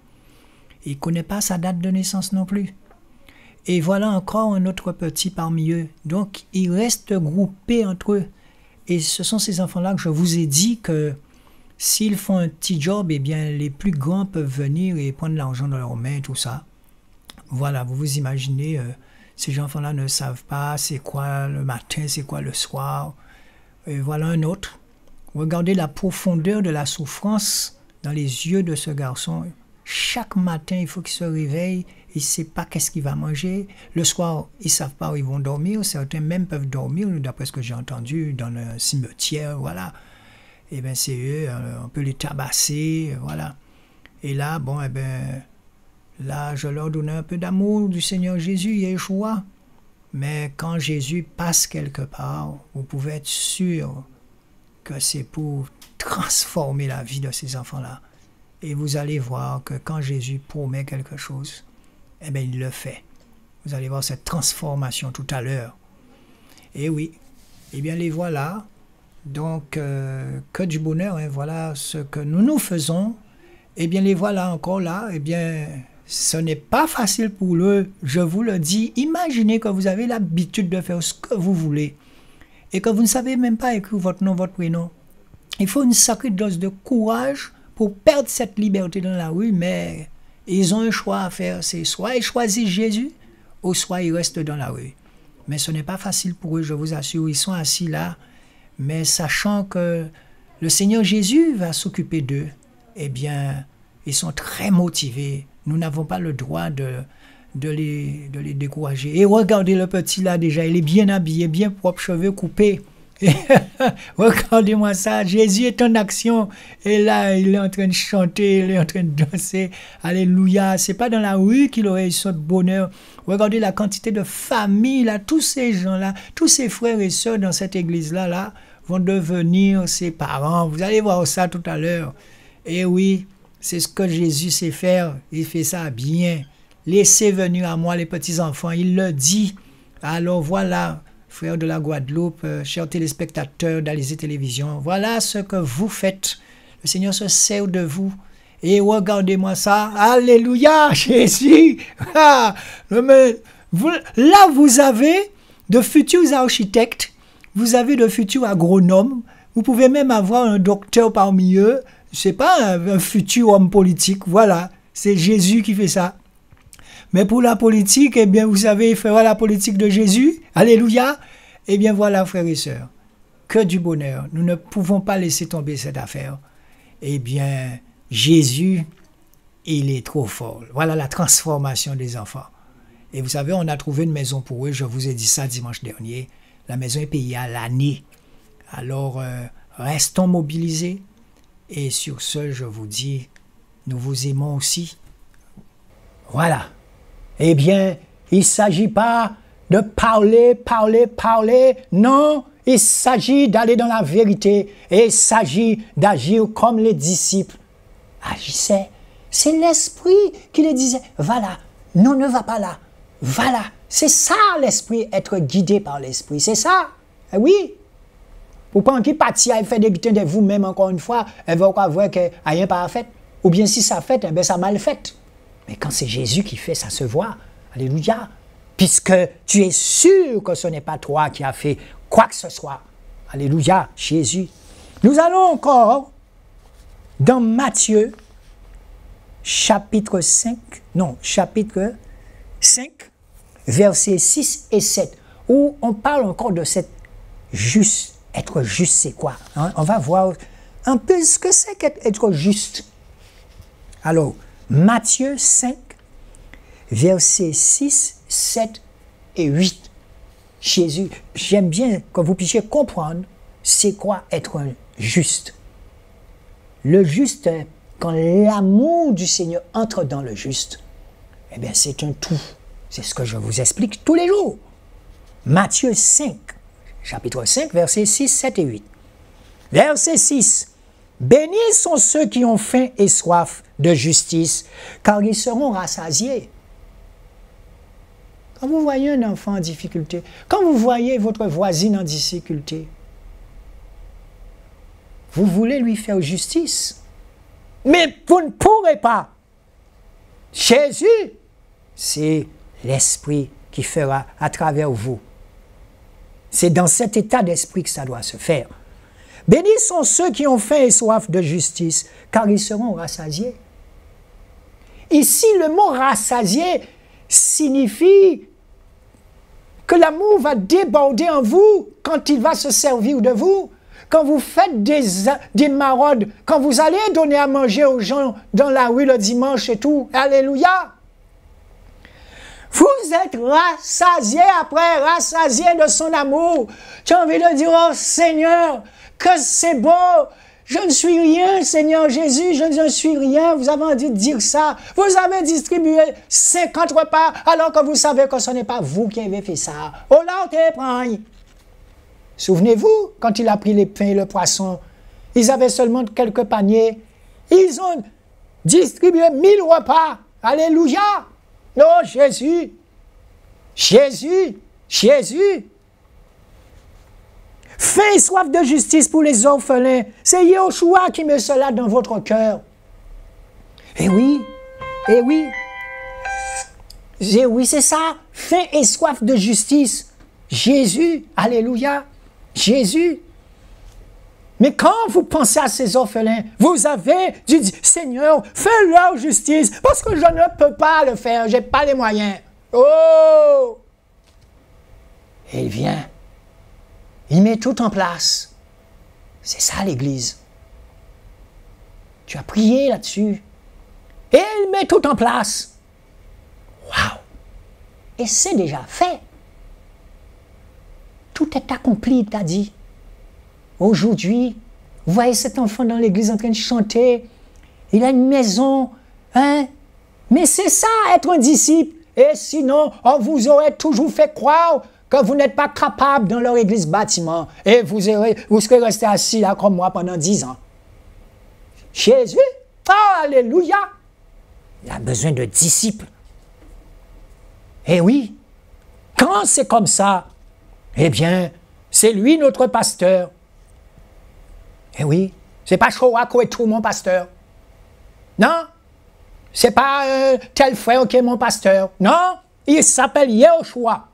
Il ne connaît pas sa date de naissance non plus. Et voilà encore un autre petit parmi eux. Donc, ils restent groupés entre eux. Et ce sont ces enfants-là que je vous ai dit que s'ils font un petit job, eh bien, les plus grands peuvent venir et prendre l'argent dans leurs mains, tout ça. Voilà, vous vous imaginez, ces enfants-là ne savent pas c'est quoi le matin, c'est quoi le soir. Et voilà un autre. Regardez la profondeur de la souffrance dans les yeux de ce garçon. Chaque matin, il faut qu'il se réveille. Il ne sait pas qu'est-ce qu'il va manger. Le soir, ils ne savent pas où ils vont dormir. Certains même peuvent dormir, d'après ce que j'ai entendu, dans le cimetière, voilà. Et bien, c'est eux, on peut les tabasser, voilà. Et là, bon, eh bien, là, je leur donne un peu d'amour du Seigneur Jésus, Yeshua. Mais quand Jésus passe quelque part, vous pouvez être sûr que c'est pour transformer la vie de ces enfants-là. Et vous allez voir que quand Jésus promet quelque chose, eh bien, il le fait. Vous allez voir cette transformation tout à l'heure. Et oui, eh bien, les voilà. Donc, que du bonheur, hein. Voilà ce que nous faisons. Eh bien, les voilà encore là. Eh bien, ce n'est pas facile pour eux, je vous le dis. Imaginez que vous avez l'habitude de faire ce que vous voulez et que vous ne savez même pas écrire votre nom, votre prénom. Il faut une sacrée dose de courage pour perdre cette liberté dans la rue, mais ils ont un choix à faire. C'est soit ils choisissent Jésus, ou soit ils restent dans la rue. Mais ce n'est pas facile pour eux, je vous assure. Ils sont assis là, mais sachant que le Seigneur Jésus va s'occuper d'eux, eh bien, ils sont très motivés. Nous n'avons pas le droit de les décourager. Et regardez le petit là déjà, il est bien habillé, bien propre, cheveux coupés. Regardez-moi ça, Jésus est en action. Et là, il est en train de chanter, il est en train de danser. Alléluia. C'est pas dans la rue qu'il aurait eu ce bonheur. Regardez la quantité de familles là, tous ces gens-là, tous ces frères et sœurs dans cette église-là là, vont devenir ses parents. Vous allez voir ça tout à l'heure. Et oui, c'est ce que Jésus sait faire. Il fait ça bien. Laissez venir à moi les petits-enfants. Il le dit. Alors voilà, frères de la Guadeloupe, chers téléspectateurs d'Alizé Télévision, voilà ce que vous faites. Le Seigneur se sert de vous. Et regardez-moi ça. Alléluia, Jésus. Ah, mais là, vous avez de futurs architectes, vous avez de futurs agronomes, vous pouvez même avoir un docteur parmi eux, je ne sais pas, un futur homme politique. Voilà, c'est Jésus qui fait ça. Mais pour la politique, eh bien, vous savez, il fera la politique de Jésus. Alléluia. Eh bien, voilà, frères et sœurs, que du bonheur. Nous ne pouvons pas laisser tomber cette affaire. Eh bien, Jésus, il est trop fort. Voilà la transformation des enfants. Et vous savez, on a trouvé une maison pour eux. Je vous ai dit ça dimanche dernier. La maison est payée à l'année. Alors, restons mobilisés. Et sur ce, je vous dis, nous vous aimons aussi. Voilà. Eh bien, il ne s'agit pas de parler. Non, il s'agit d'aller dans la vérité. Et il s'agit d'agir comme les disciples agissaient. C'est l'esprit qui les disait, va là. Non, ne va pas là. Va là. C'est ça l'esprit, être guidé par l'esprit. C'est ça. Eh oui. Pour pas qu'il partit, elle fait des butins de vous-même encore une fois, elle va voir qu'elle n'a rien pas fait. Ou bien si ça fait, eh bien ça mal fait. Mais quand c'est Jésus qui fait, ça se voit. Alléluia. Puisque tu es sûr que ce n'est pas toi qui as fait quoi que ce soit. Alléluia, Jésus. Nous allons encore dans Matthieu, chapitre 5, versets 6 et 7, où on parle encore de cette juste. Être juste, c'est quoi? Hein? On va voir un peu ce que c'est qu'être juste. Alors, Matthieu 5, versets 6, 7 et 8. Jésus, j'aime bien que vous puissiez comprendre c'est quoi être un juste. Le juste, quand l'amour du Seigneur entre dans le juste, eh bien c'est un tout. C'est ce que je vous explique tous les jours. Matthieu 5, chapitre 5, versets 6, 7 et 8. Verset 6. Bénis sont ceux qui ont faim et soif de justice, car ils seront rassasiés. Quand vous voyez un enfant en difficulté, quand vous voyez votre voisine en difficulté, vous voulez lui faire justice, mais vous ne pourrez pas. Jésus, c'est l'Esprit qui fera à travers vous. C'est dans cet état d'esprit que ça doit se faire. Bénis sont ceux qui ont faim et soif de justice, car ils seront rassasiés. Ici, le mot rassasié signifie que l'amour va déborder en vous quand il va se servir de vous. Quand vous faites des maraudes, quand vous allez donner à manger aux gens dans la rue le dimanche et tout, alléluia. Vous êtes rassasié après, rassasié de son amour. Tu as envie de dire, oh Seigneur, que c'est beau. Je ne suis rien, Seigneur Jésus, je ne suis rien. Vous avez envie de dire ça. Vous avez distribué 50 repas alors que vous savez que ce n'est pas vous qui avez fait ça. Oh là, on te prend. Souvenez-vous, quand il a pris les pains et le poisson, ils avaient seulement quelques paniers. Ils ont distribué 1000 repas. Alléluia. Oh Jésus, Jésus, Jésus. Faim et soif de justice pour les orphelins. C'est Yeshua qui met cela dans votre cœur. Eh oui, eh oui. Eh oui, c'est ça. Faim et soif de justice. Jésus, alléluia, Jésus. Mais quand vous pensez à ces orphelins, vous avez dit, Seigneur, fais leur justice, parce que je ne peux pas le faire, je n'ai pas les moyens. Oh! Et il vient. Il met tout en place. C'est ça l'Église. Tu as prié là-dessus. Et il met tout en place. Waouh! Et c'est déjà fait. Tout est accompli, il t'a dit. Aujourd'hui, vous voyez cet enfant dans l'église en train de chanter. Il a une maison. Hein? Mais c'est ça, être un disciple. Et sinon, on vous aurait toujours fait croire que vous n'êtes pas capable dans leur église bâtiment. Et vous serez resté assis là comme moi pendant 10 ans. Jésus, oh, alléluia, il a besoin de disciples. Eh oui, quand c'est comme ça, eh bien, c'est lui notre pasteur. Eh oui, c'est pas Chouako et tout mon pasteur. Non, C'est pas tel frère qui est mon pasteur. Non, il s'appelle Yehoshua.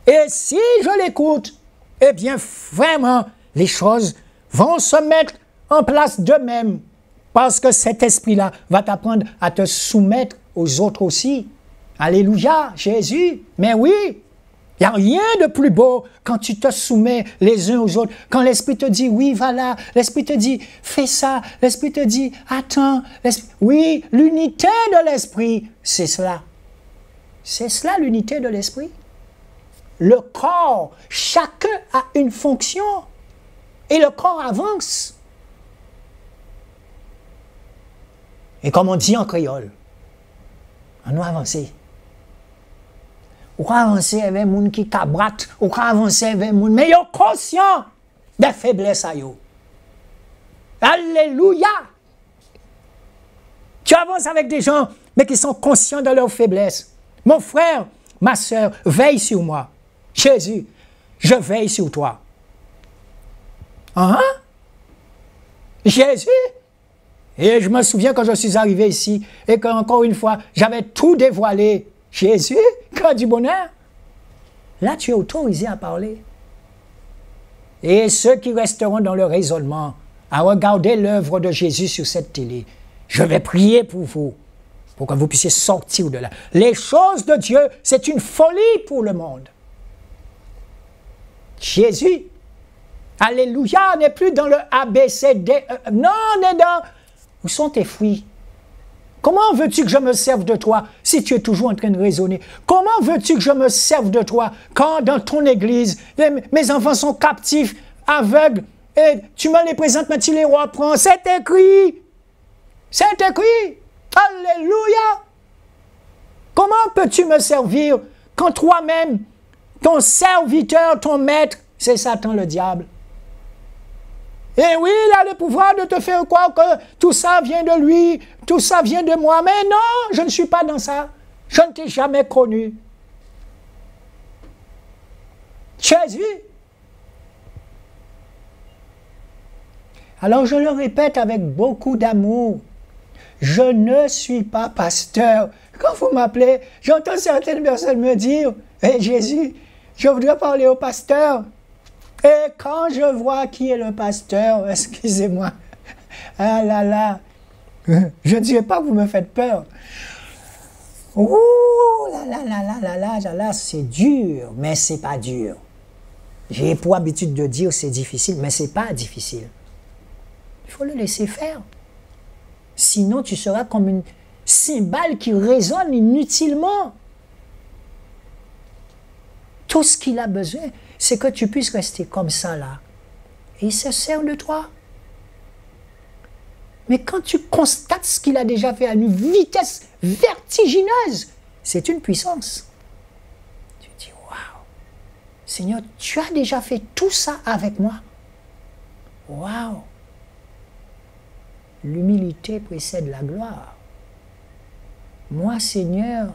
Et si je l'écoute, eh bien vraiment, les choses vont se mettre en place d'eux-mêmes. Parce que cet esprit-là va t'apprendre à te soumettre aux autres aussi. Alléluia, Jésus. Mais oui, il n'y a rien de plus beau quand tu te soumets les uns aux autres. Quand l'Esprit te dit, oui, va là. L'Esprit te dit, fais ça. L'Esprit te dit, attends. Oui, l'unité de l'Esprit, c'est cela. C'est cela l'unité de l'Esprit. Le corps, chacun a une fonction. Et le corps avance. Et comme on dit en créole, on doit avancer. On doit avancer avec les gens qui cabratent, on doit avancer avec les gens, mais ils sont conscients des faiblesses à eux. Alléluia! Tu avances avec des gens, mais qui sont conscients de leurs faiblesses. Mon frère, ma soeur, veille sur moi. Jésus, je veille sur toi. Hein? Jésus? Et je me souviens quand je suis arrivé ici et qu'encore une fois, j'avais tout dévoilé. Jésus, que du bonheur. Là, tu es autorisé à parler. Et ceux qui resteront dans le raisonnement, à regarder l'œuvre de Jésus sur cette télé, je vais prier pour vous, pour que vous puissiez sortir de là. Les choses de Dieu, c'est une folie pour le monde. Jésus, alléluia, n'est plus dans le ABCD. Non, on est dans... Où sont tes fruits? Comment veux-tu que je me serve de toi si tu es toujours en train de raisonner? Comment veux-tu que je me serve de toi quand dans ton église, mes enfants sont captifs, aveugles, et tu me les présentes, mais tu les reprends? C'est écrit! C'est écrit! Alléluia! Comment peux-tu me servir quand toi-même, ton serviteur, ton maître, c'est Satan le diable? Et oui, il a le pouvoir de te faire croire que tout ça vient de lui, tout ça vient de moi. Mais non, je ne suis pas dans ça. Je ne t'ai jamais connu. Jésus. Alors je le répète avec beaucoup d'amour. Je ne suis pas pasteur. Quand vous m'appelez, j'entends certaines personnes me dire, « Hé Jésus, je voudrais parler au pasteur. » Et quand je vois qui est le pasteur, excusez-moi, ah là là, je ne dirais pas que vous me faites peur. Ouh là là là là là là là là, c'est dur, mais c'est pas dur. J'ai pour habitude de dire c'est difficile, mais c'est pas difficile. Il faut le laisser faire. Sinon, tu seras comme une cymbale qui résonne inutilement. Tout ce qu'il a besoin, c'est que tu puisses rester comme ça, là. Et il se sert de toi. Mais quand tu constates ce qu'il a déjà fait à une vitesse vertigineuse, c'est une puissance. Tu dis, waouh, Seigneur, tu as déjà fait tout ça avec moi. Waouh. L'humilité précède la gloire. Moi, Seigneur,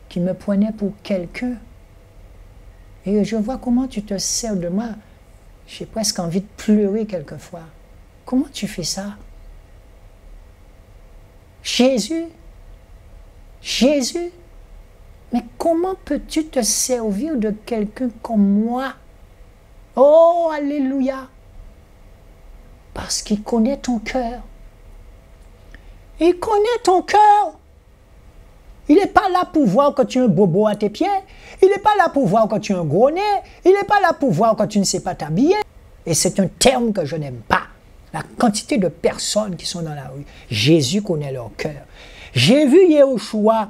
qui me prenais pour quelqu'un, et je vois comment tu te sers de moi. J'ai presque envie de pleurer quelquefois. Comment tu fais ça? Jésus? Jésus? Mais comment peux-tu te servir de quelqu'un comme moi? Oh, alléluia! Parce qu'il connaît ton cœur. Il connaît ton cœur. Il n'est pas là pour voir que tu es un bobo à tes pieds. Il n'est pas là pour voir que tu es un gros nez. Il n'est pas là pour voir que tu ne sais pas t'habiller. Et c'est un terme que je n'aime pas. La quantité de personnes qui sont dans la rue. Jésus connaît leur cœur. J'ai vu Yehoshua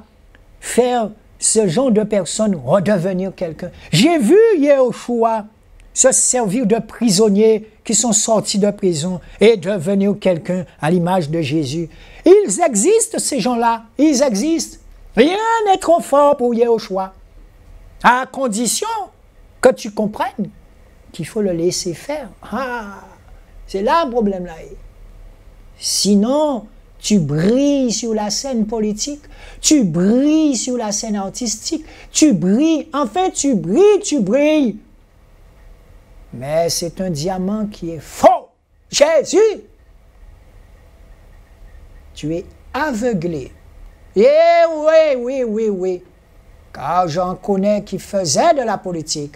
faire ce genre de personnes redevenir quelqu'un. J'ai vu Yehoshua se servir de prisonniers qui sont sortis de prison et devenir quelqu'un à l'image de Jésus. Ils existent, ces gens-là. Ils existent. Rien n'est trop fort pour Yehoshua, à condition que tu comprennes qu'il faut le laisser faire. Ah, c'est là le problème là. Sinon, tu brilles sur la scène politique, tu brilles sur la scène artistique, tu brilles, enfin tu brilles. Mais c'est un diamant qui est faux. Jésus, tu es aveuglé Eh oui, oui, oui, oui. Car j'en connais qui faisaient de la politique.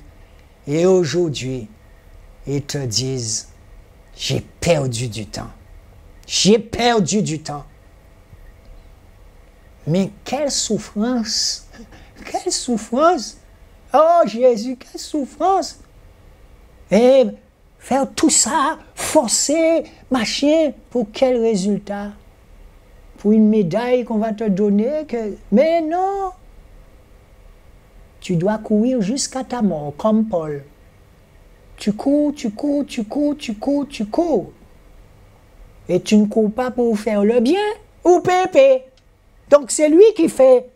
Et aujourd'hui, ils te disent, j'ai perdu du temps. J'ai perdu du temps. Mais quelle souffrance! Quelle souffrance! Oh Jésus, quelle souffrance! Et faire tout ça, forcer, machin, pour quel résultat? Pour une médaille qu'on va te donner? Mais non! Tu dois courir jusqu'à ta mort, comme Paul. Tu cours, tu cours, tu cours, tu cours, tu cours. Et tu ne cours pas pour faire le bien ou pépé. Donc c'est lui qui fait.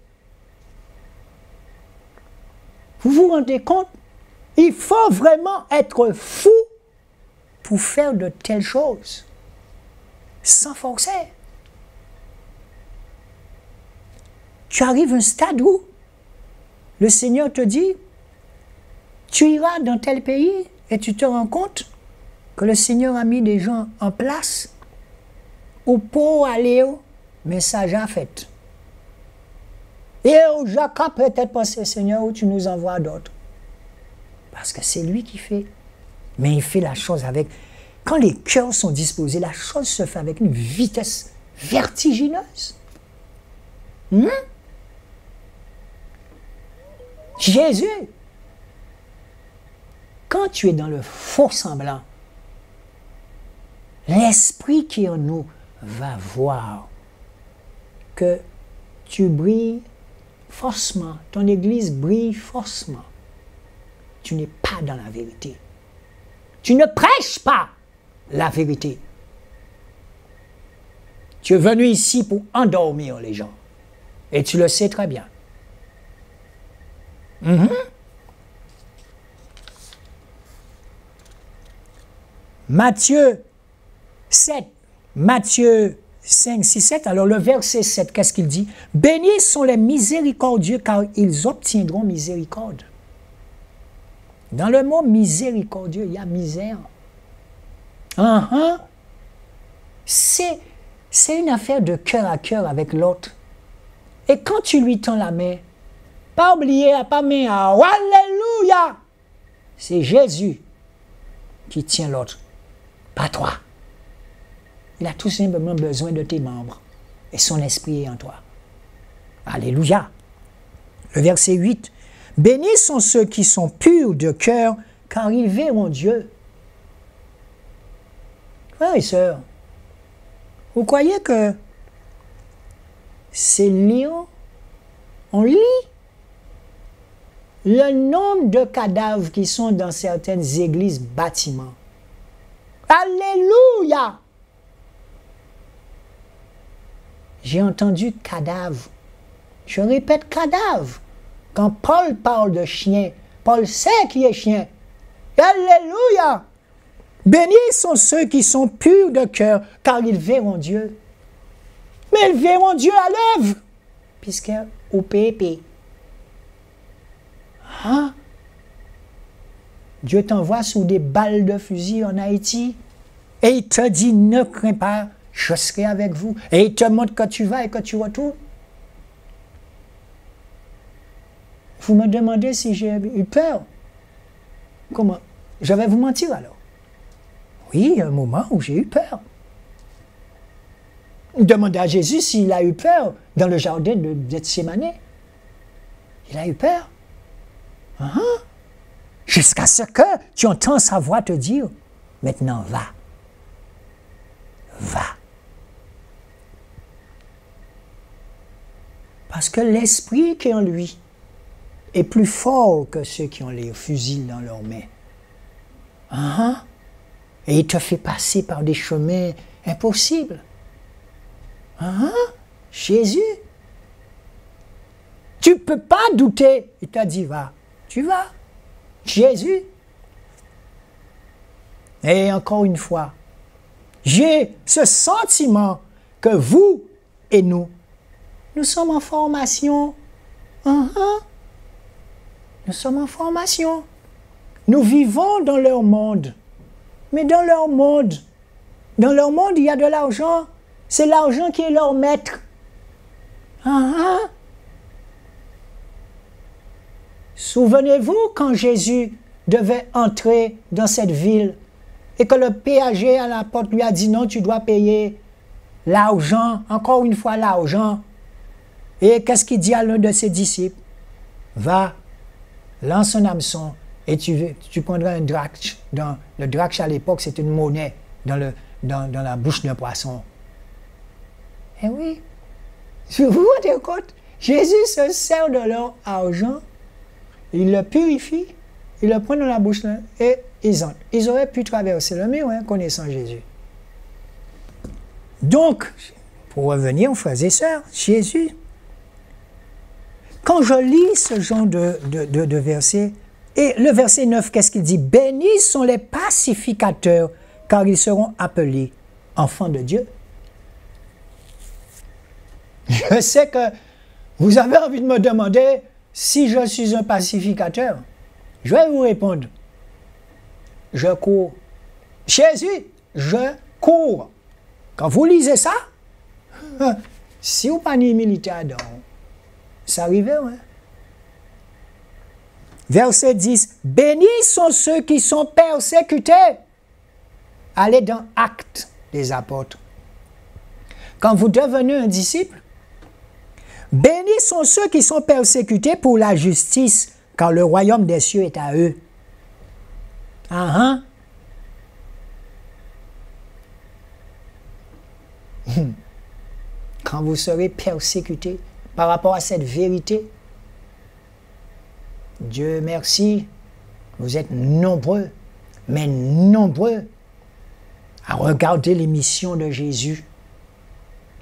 Vous vous rendez compte? Il faut vraiment être fou pour faire de telles choses. Sans forcer. Tu arrives à un stade où le Seigneur te dit, tu iras dans tel pays et tu te rends compte que le Seigneur a mis des gens en place où pour aller, mais ça j'ai fait. Et Jacob peut-être pensé, Seigneur, où tu nous envoies d'autres. Parce que c'est lui qui fait. Mais il fait la chose avec... Quand les cœurs sont disposés, la chose se fait avec une vitesse vertigineuse. Jésus, quand tu es dans le faux semblant, l'esprit qui est en nous va voir que tu brilles faussement, ton église brille faussement. Tu n'es pas dans la vérité. Tu ne prêches pas la vérité. Tu es venu ici pour endormir les gens. Et tu le sais très bien. Matthieu 7, Matthieu 5, 6, 7, alors le verset 7, qu'est-ce qu'il dit? Bénis sont les miséricordieux car ils obtiendront miséricorde. Dans le mot miséricordieux, il y a misère. C'est une affaire de cœur à cœur avec l'autre. Et quand tu lui tends la main, pas oublier, pas main, alléluia! C'est Jésus qui tient l'autre, pas toi. Il a tout simplement besoin de tes membres et son esprit est en toi. Alléluia! Le verset 8. Bénis sont ceux qui sont purs de cœur, car ils verront Dieu. Frères et sœurs, vous croyez que c'est liant? On lit le nombre de cadavres qui sont dans certaines églises, bâtiments. Alléluia! J'ai entendu cadavre. Je répète cadavre. Quand Paul parle de chien, Paul sait qui est chien. Alléluia! Bénis sont ceux qui sont purs de cœur, car ils verront Dieu. Mais ils verront Dieu à l'œuvre, puisque au PP. Dieu t'envoie sous des balles de fusil en Haïti, et il te dit, ne crains pas, je serai avec vous. Et il te montre que tu vas et que tu retournes. Vous me demandez si j'ai eu peur. Comment? Je vais vous mentir alors. Oui, il y a un moment où j'ai eu peur. Demandez à Jésus s'il a eu peur dans le jardin de Gethsémane. Il a eu peur. Jusqu'à ce que tu entends sa voix te dire, maintenant va. Va. Parce que l'esprit qui est en lui est plus fort que ceux qui ont les fusils dans leurs mains. Et il te fait passer par des chemins impossibles. Jésus. Tu ne peux pas douter. Il t'a dit, va. Tu vas. Jésus. Et encore une fois, j'ai ce sentiment que vous et nous sommes en formation. Nous sommes en formation. Nous vivons dans leur monde. Mais dans leur monde, il y a de l'argent. C'est l'argent qui est leur maître. Ah, ah. Souvenez-vous quand Jésus devait entrer dans cette ville et que le péager à la porte lui a dit non, tu dois payer l'argent, encore une fois l'argent. Et qu'est-ce qu'il dit à l'un de ses disciples? Va, lance un hameçon et tu prendras un drachme. Le drachme à l'époque, c'est une monnaie dans la bouche d'un poisson. Eh oui, vous vous rendez compte? Jésus se sert de leur argent, il le purifie, il le prend dans la bouche et ils entrent. Ils auraient pu traverser le mur, hein, connaissant Jésus. Donc, pour revenir, frères et sœurs, Jésus, quand je lis ce genre de verset, et le verset 9, qu'est-ce qu'il dit? Bénis sont les pacificateurs, car ils seront appelés enfants de Dieu. Je sais que vous avez envie de me demander si je suis un pacificateur. Je vais vous répondre. Je cours. Jésus, je cours. Quand vous lisez ça, si vous n'avez pas ni militaire dedans, ça arrive, hein? Verset 10. Bénis sont ceux qui sont persécutés. Allez dans Actes des Apôtres. Quand vous devenez un disciple, bénis sont ceux qui sont persécutés pour la justice, car le royaume des cieux est à eux. Ah, ah. Quand vous serez persécutés par rapport à cette vérité, Dieu merci, vous êtes nombreux, mais nombreux à regarder l'émission de Jésus.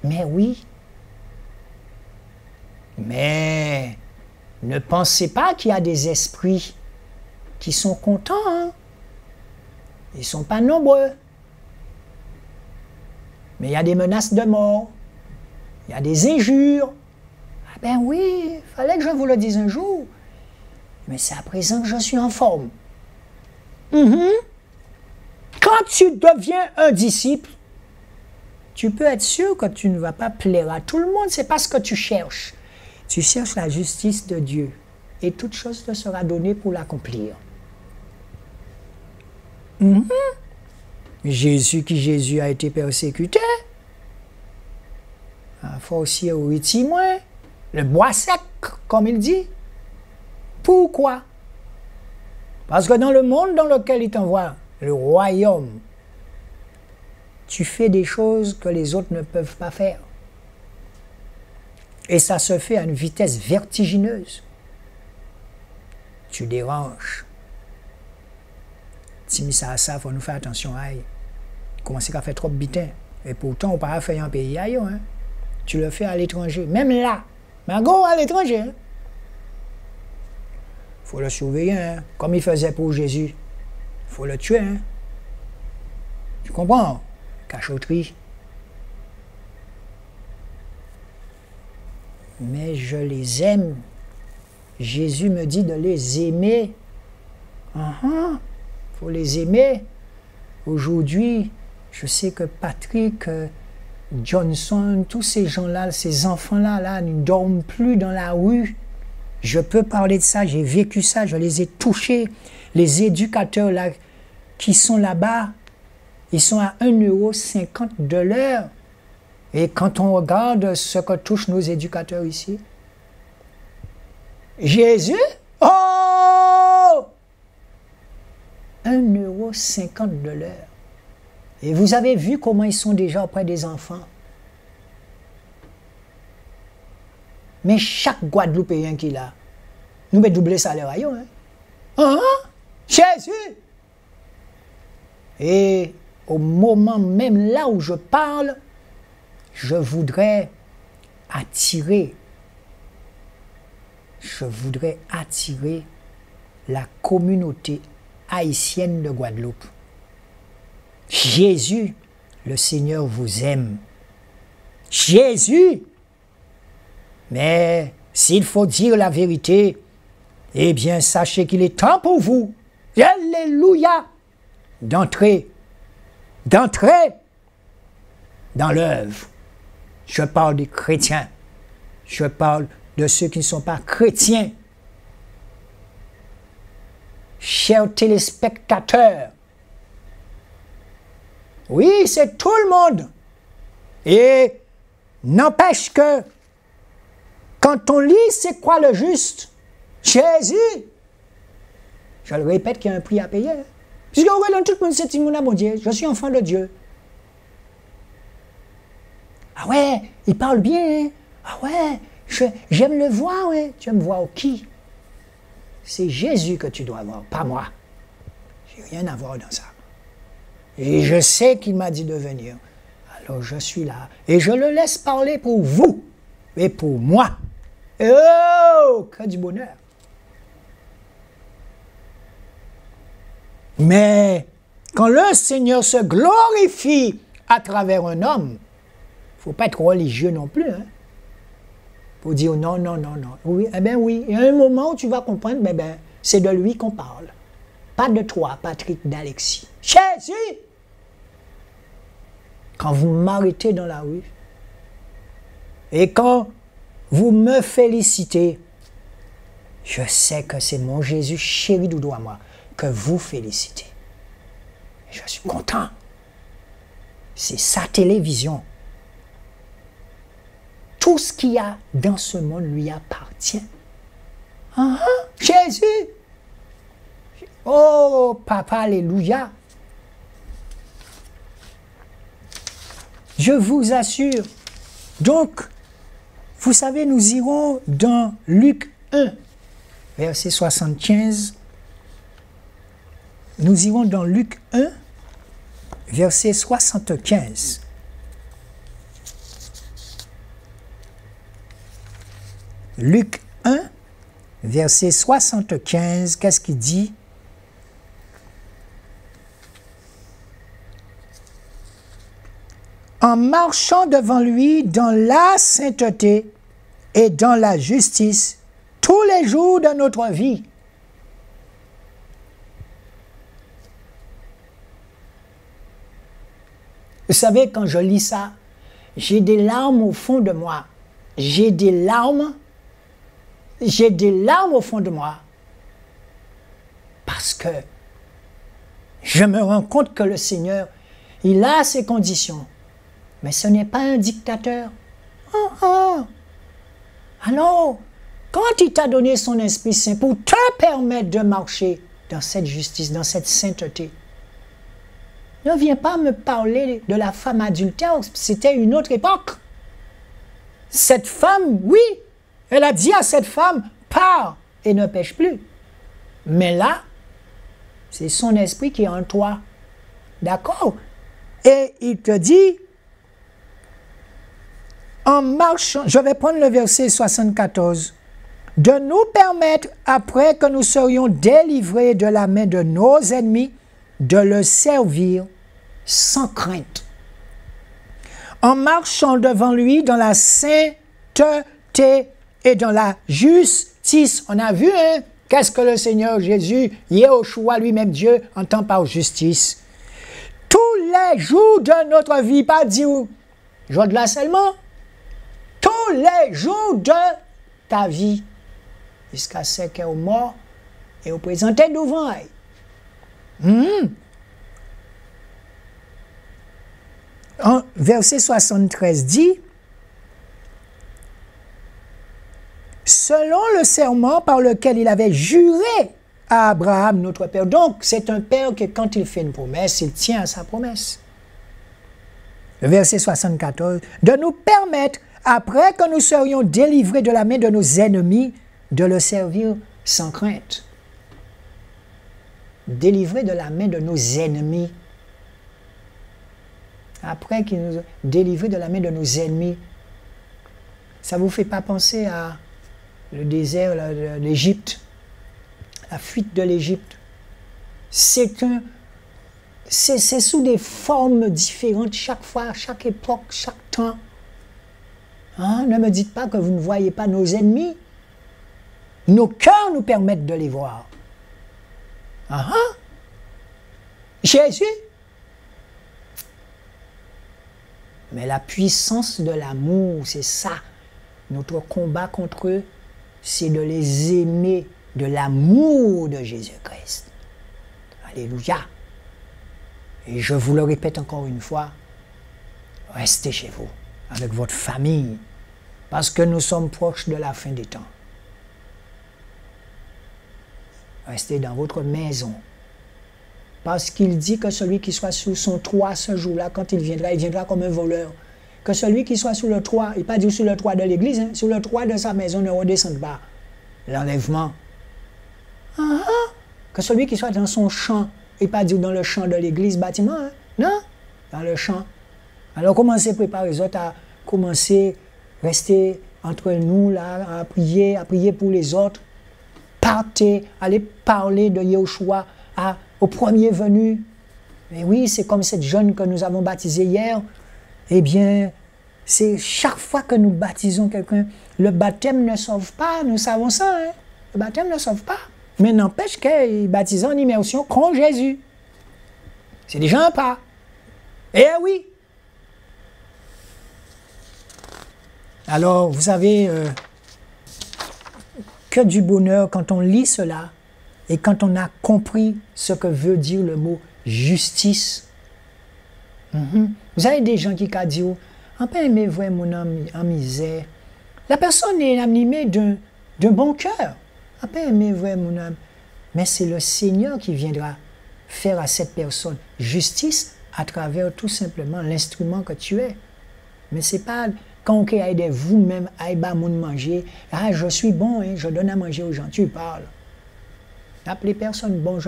Mais oui, mais ne pensez pas qu'il y a des esprits qui sont contents. Hein? Ils ne sont pas nombreux. Mais il y a des menaces de mort. Il y a des injures. Ah ben oui, il fallait que je vous le dise un jour. Mais c'est à présent que je suis en forme. Quand tu deviens un disciple, tu peux être sûr que tu ne vas pas plaire à tout le monde. C'est pas ce que tu cherches. Tu cherches la justice de Dieu. Et toute chose te sera donnée pour l'accomplir. Jésus a été persécuté. Il faut aussi moins. Le bois sec, comme il dit. Pourquoi? Parce que dans le monde dans lequel il t'envoie, le royaume, tu fais des choses que les autres ne peuvent pas faire. Et ça se fait à une vitesse vertigineuse. Tu déranges. Si ça il faut nous faire attention. Commencer à faire trop de bitin. Et pourtant, on ne peut pas faire un pays ailleurs. Hein. Tu le fais à l'étranger. Même là. Mais go à l'étranger. Il faut le surveiller. Hein. Comme il faisait pour Jésus. Il faut le tuer. Hein. Tu comprends? Cachotterie. Mais je les aime. Jésus me dit de les aimer. Il faut les aimer. Aujourd'hui, je sais que Patrick Johnson, tous ces gens-là, ces enfants-là, ne dorment plus dans la rue. Je peux parler de ça, j'ai vécu ça, je les ai touchés. Les éducateurs là, qui sont là-bas, ils sont à 1,50 € de l'heure. Et quand on regarde ce que touchent nos éducateurs ici, Jésus, 1,50 € de l'heure. Et vous avez vu comment ils sont déjà auprès des enfants. Mais chaque Guadeloupéen qui a, nous mettons doubler salaire à eux. Jésus! Et au moment même là où je parle, je voudrais attirer la communauté haïtienne de Guadeloupe. Jésus, le Seigneur vous aime. Jésus! Mais s'il faut dire la vérité, eh bien sachez qu'il est temps pour vous, alléluia, d'entrer dans l'œuvre. Je parle des chrétiens. Je parle de ceux qui ne sont pas chrétiens. Chers téléspectateurs, oui, c'est tout le monde. Et n'empêche que quand on lit c'est quoi le juste, Jésus, je le répète qu'il y a un prix à payer. Puisque on dans tout le monde, c'est mon Dieu, je suis enfant de Dieu. Ah ouais, il parle bien, hein? Ah ouais, j'aime le voir, hein? Tu aimes voir qui? C'est Jésus que tu dois voir, pas moi. J'ai rien à voir dans ça. Et je sais qu'il m'a dit de venir. Alors je suis là. Et je le laisse parler pour vous et pour moi. Et oh, que du bonheur. Mais quand le Seigneur se glorifie à travers un homme, il ne faut pas être religieux non plus, hein? Pour dire non, non, non, non. Oui, eh bien oui, il y a un moment où tu vas comprendre, c'est de lui qu'on parle. Pas de toi, Patrick d'Alexis. Jésus! Quand vous m'arrêtez dans la rue, et quand vous me félicitez, je sais que c'est mon Jésus chéri doudou à moi que vous félicitez. Je suis content. C'est sa télévision. Tout ce qu'il y a dans ce monde lui appartient. Jésus! Oh, papa, alléluia! Je vous assure. Donc, vous savez, nous irons dans Luc 1, verset 75. Nous irons dans Luc 1, verset 75. Luc 1, verset 75, qu'est-ce qu'il dit? En marchant devant lui dans la sainteté et dans la justice tous les jours de notre vie. Vous savez, quand je lis ça, j'ai des larmes au fond de moi. J'ai des larmes au fond de moi. Parce que je me rends compte que le Seigneur, il a ses conditions. Mais ce n'est pas un dictateur. Alors, quand il t'a donné son Esprit Saint pour te permettre de marcher dans cette justice, dans cette sainteté, ne viens pas me parler de la femme adultère, c'était une autre époque. Cette femme, oui, elle a dit à cette femme, pars et ne pêche plus. Mais là, c'est son esprit qui est en toi. D'accord? Et il te dit, en marchant, je vais prendre le verset 74, de nous permettre, après que nous serions délivrés de la main de nos ennemis, de le servir sans crainte. En marchant devant lui dans la sainteté et dans la justice. On a vu, hein, qu'est-ce que le Seigneur Jésus, Yeshua lui-même Dieu, entend par justice. Tous les jours de notre vie, pas dire, jour de la seulement, tous les jours de ta vie, jusqu'à ce qu'au mort et au présenté devant. Verset 73 dit, selon le serment par lequel il avait juré à Abraham, notre père. Donc, c'est un père que quand il fait une promesse, il tient à sa promesse. Le verset 74, de nous permettre, après que nous serions délivrés de la main de nos ennemis, de le servir sans crainte. Délivrés de la main de nos ennemis. Après qu'il nous a délivrés de la main de nos ennemis. Ça ne vous fait pas penser à le désert, l'Égypte, la fuite de l'Égypte? C'est sous des formes différentes chaque fois, chaque époque, chaque temps. Hein? Ne me dites pas que vous ne voyez pas nos ennemis. Nos cœurs nous permettent de les voir. Jésus. Mais la puissance de l'amour, c'est ça. Notre combat contre eux, c'est de les aimer de l'amour de Jésus-Christ. Alléluia. Et je vous le répète encore une fois, restez chez vous, avec votre famille, parce que nous sommes proches de la fin des temps. Restez dans votre maison. Parce qu'il dit que celui qui soit sous son toit ce jour-là, quand il viendra comme un voleur. Que celui qui soit sous le toit, il n'est pas dit sous le toit de l'église, hein, sous le toit de sa maison ne redescende pas. L'enlèvement. Que celui qui soit dans son champ, il n'est pas dit dans le champ de l'église, bâtiment, hein, non, dans le champ. Alors commencez à préparer les autres, à commencer, rester entre nous là, à prier pour les autres. Partez, allez parler de Yahushua au premier venu. Mais oui, c'est comme cette jeune que nous avons baptisée hier. Eh bien, c'est chaque fois que nous baptisons quelqu'un, le baptême ne sauve pas, nous savons ça. Hein? Le baptême ne sauve pas. Mais n'empêche qu'il baptise en immersion contre Jésus. C'est déjà un pas. Eh oui. Alors, vous savez, que du bonheur quand on lit cela et quand on a compris ce que veut dire le mot justice. Vous avez des gens qui disent, on peut aimer voir mon âme en misère. La personne est animée d'un bon cœur. On peut aimer voir mon âme. Mais c'est le Seigneur qui viendra faire à cette personne justice à travers tout simplement l'instrument que tu es. Mais ce n'est pas quand on aide vous-même à manger. Ah, je suis bon, hein, je donne à manger aux gens. Tu parles. Appelez personne bon.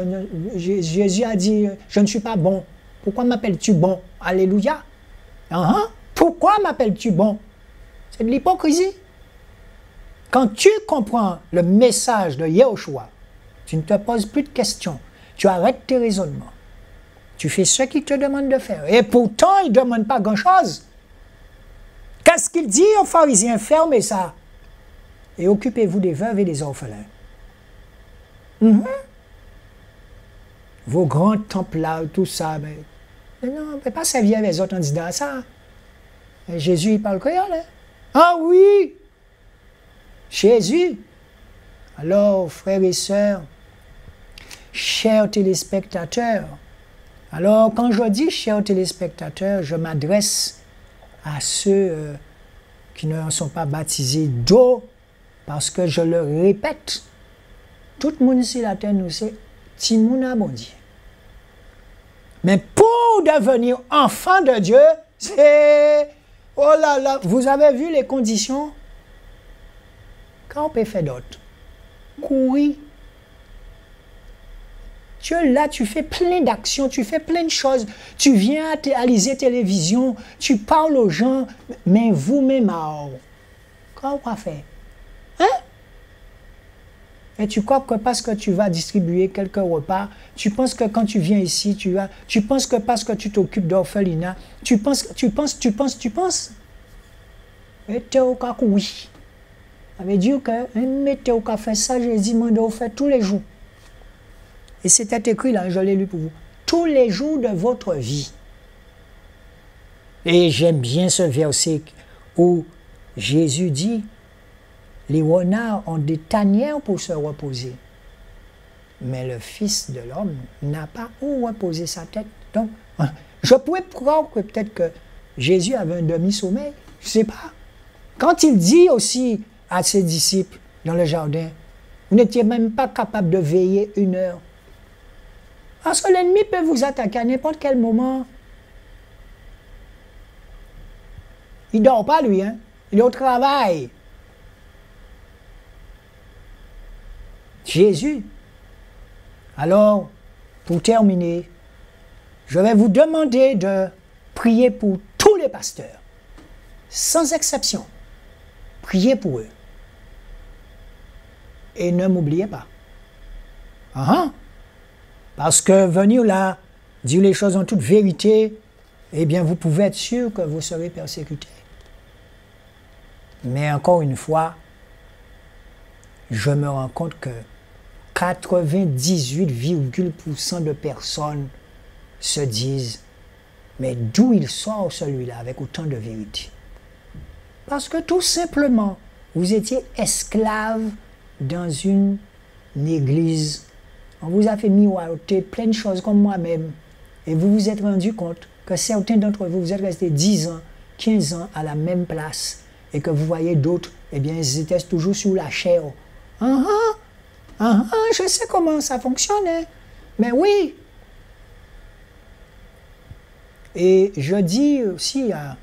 Jésus a dit, je ne suis pas bon. Pourquoi m'appelles-tu bon? Alléluia. Pourquoi m'appelles-tu bon? C'est de l'hypocrisie. Quand tu comprends le message de Yahushua, tu ne te poses plus de questions. Tu arrêtes tes raisonnements. Tu fais ce qu'il te demande de faire. Et pourtant, il ne demande pas grand-chose. Qu'est-ce qu'il dit aux pharisiens? Fermez ça. Et occupez-vous des veuves et des orphelins. Vos grands temples là, tout ça, mais non, on ne peut pas servir les autres en disant ça. Et Jésus, il parle créole. Hein? Ah oui! Jésus! Alors, frères et sœurs, chers téléspectateurs, alors quand je dis chers téléspectateurs, je m'adresse à ceux qui ne sont pas baptisés d'eau, parce que je le répète, tout le monde sur la terre nous sait, Timouna bon Dieu. Mais pour devenir enfant de Dieu, c'est... Oh là là, vous avez vu les conditions? Quand on peut faire d'autres? Courir. Tu es là, tu fais plein d'actions, tu fais plein de choses. Tu viens à liser télévision, tu parles aux gens, mais vous-même, comment on va faire? Hein? Et tu crois que parce que tu vas distribuer quelques repas, tu penses que quand tu viens ici, tu penses que parce que tu t'occupes d'orphelinat, tu penses. Et tu au cas oui. Ça veut dire que mettez au cas fait ça, Jésus m'a dit faire tous les jours. Et c'était écrit là, je l'ai lu pour vous. Tous les jours de votre vie. Et j'aime bien ce verset où Jésus dit, les renards ont des tanières pour se reposer. Mais le Fils de l'homme n'a pas où reposer sa tête. Donc, je pourrais croire que peut-être que Jésus avait un demi-sommeil. Je ne sais pas. Quand il dit aussi à ses disciples dans le jardin, vous n'étiez même pas capable de veiller 1 heure. Parce que l'ennemi peut vous attaquer à n'importe quel moment. Il ne dort pas, lui. Hein? Il est au travail. Jésus. Alors, pour terminer, je vais vous demander de prier pour tous les pasteurs, sans exception. Priez pour eux. Et ne m'oubliez pas. Parce que venir là, dire les choses en toute vérité, eh bien, vous pouvez être sûr que vous serez persécutés. Mais encore une fois, je me rends compte que 98,% de personnes se disent « Mais d'où il sort celui-là avec autant de vérité ?» Parce que tout simplement, Vous étiez esclave dans une église. On vous a fait miroiter plein de choses comme moi-même. Et vous vous êtes rendu compte que certains d'entre vous, vous êtes restés 10 ans, 15 ans à la même place. Et que vous voyez d'autres, eh bien, ils étaient toujours sur la chair. Je sais comment ça fonctionne, hein. Mais oui. Et je dis aussi à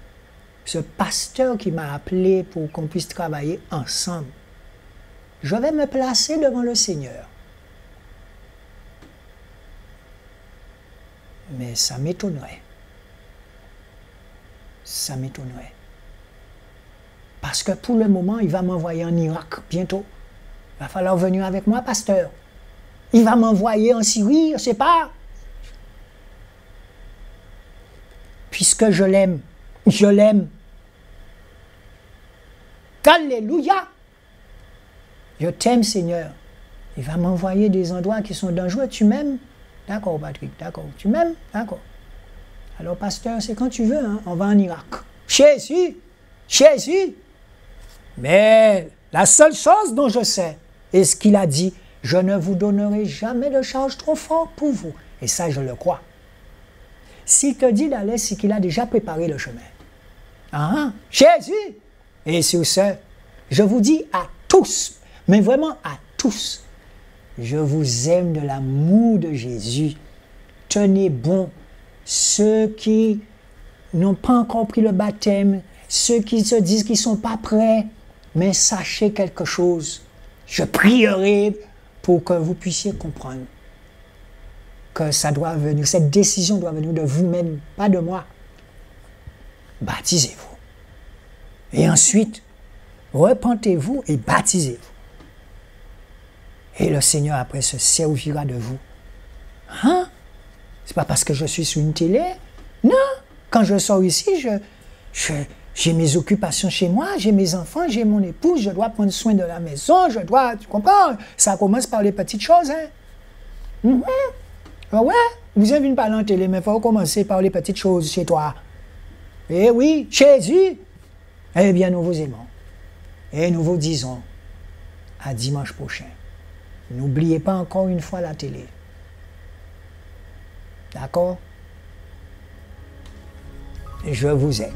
ce pasteur qui m'a appelé pour qu'on puisse travailler ensemble, je vais me placer devant le Seigneur. Mais ça m'étonnerait. Ça m'étonnerait. Parce que pour le moment, il va m'envoyer en Irak bientôt. Il va falloir venir avec moi, pasteur. Il va m'envoyer en Syrie, je ne sais pas. Puisque je l'aime. Je l'aime. Alléluia. Je t'aime, Seigneur. Il va m'envoyer des endroits qui sont dangereux. Tu m'aimes? D'accord, Patrick, d'accord. Tu m'aimes? D'accord. Alors, pasteur, c'est quand tu veux, hein? On va en Irak. Jésus! Jésus! Mais la seule chose dont je sais est ce qu'il a dit, je ne vous donnerai jamais de charge trop forte pour vous. Et ça, je le crois. S'il te dit d'aller, c'est qu'il a déjà préparé le chemin. Jésus! Et sur ce, je vous dis à tous, mais vraiment à tous, je vous aime de l'amour de Jésus. Tenez bon. Ceux qui n'ont pas encore pris le baptême, ceux qui se disent qu'ils ne sont pas prêts, mais sachez quelque chose. Je prierai pour que vous puissiez comprendre que ça doit venir, cette décision doit venir de vous-même, pas de moi. Baptisez-vous. Et ensuite, repentez-vous et baptisez-vous. Et le Seigneur après se servira de vous. C'est pas parce que je suis sur une télé. Non. Quand je sors ici, j'ai mes occupations chez moi, j'ai mes enfants, j'ai mon épouse, je dois prendre soin de la maison, tu comprends? Ça commence par les petites choses, hein? Ah ouais, vous avez une parler en télé, mais il faut commencer par les petites choses chez toi. Eh oui, Jésus. Eh bien, nous vous aimons. Et nous vous disons à dimanche prochain. N'oubliez pas encore une fois la télé. D'accord? Je vous aime.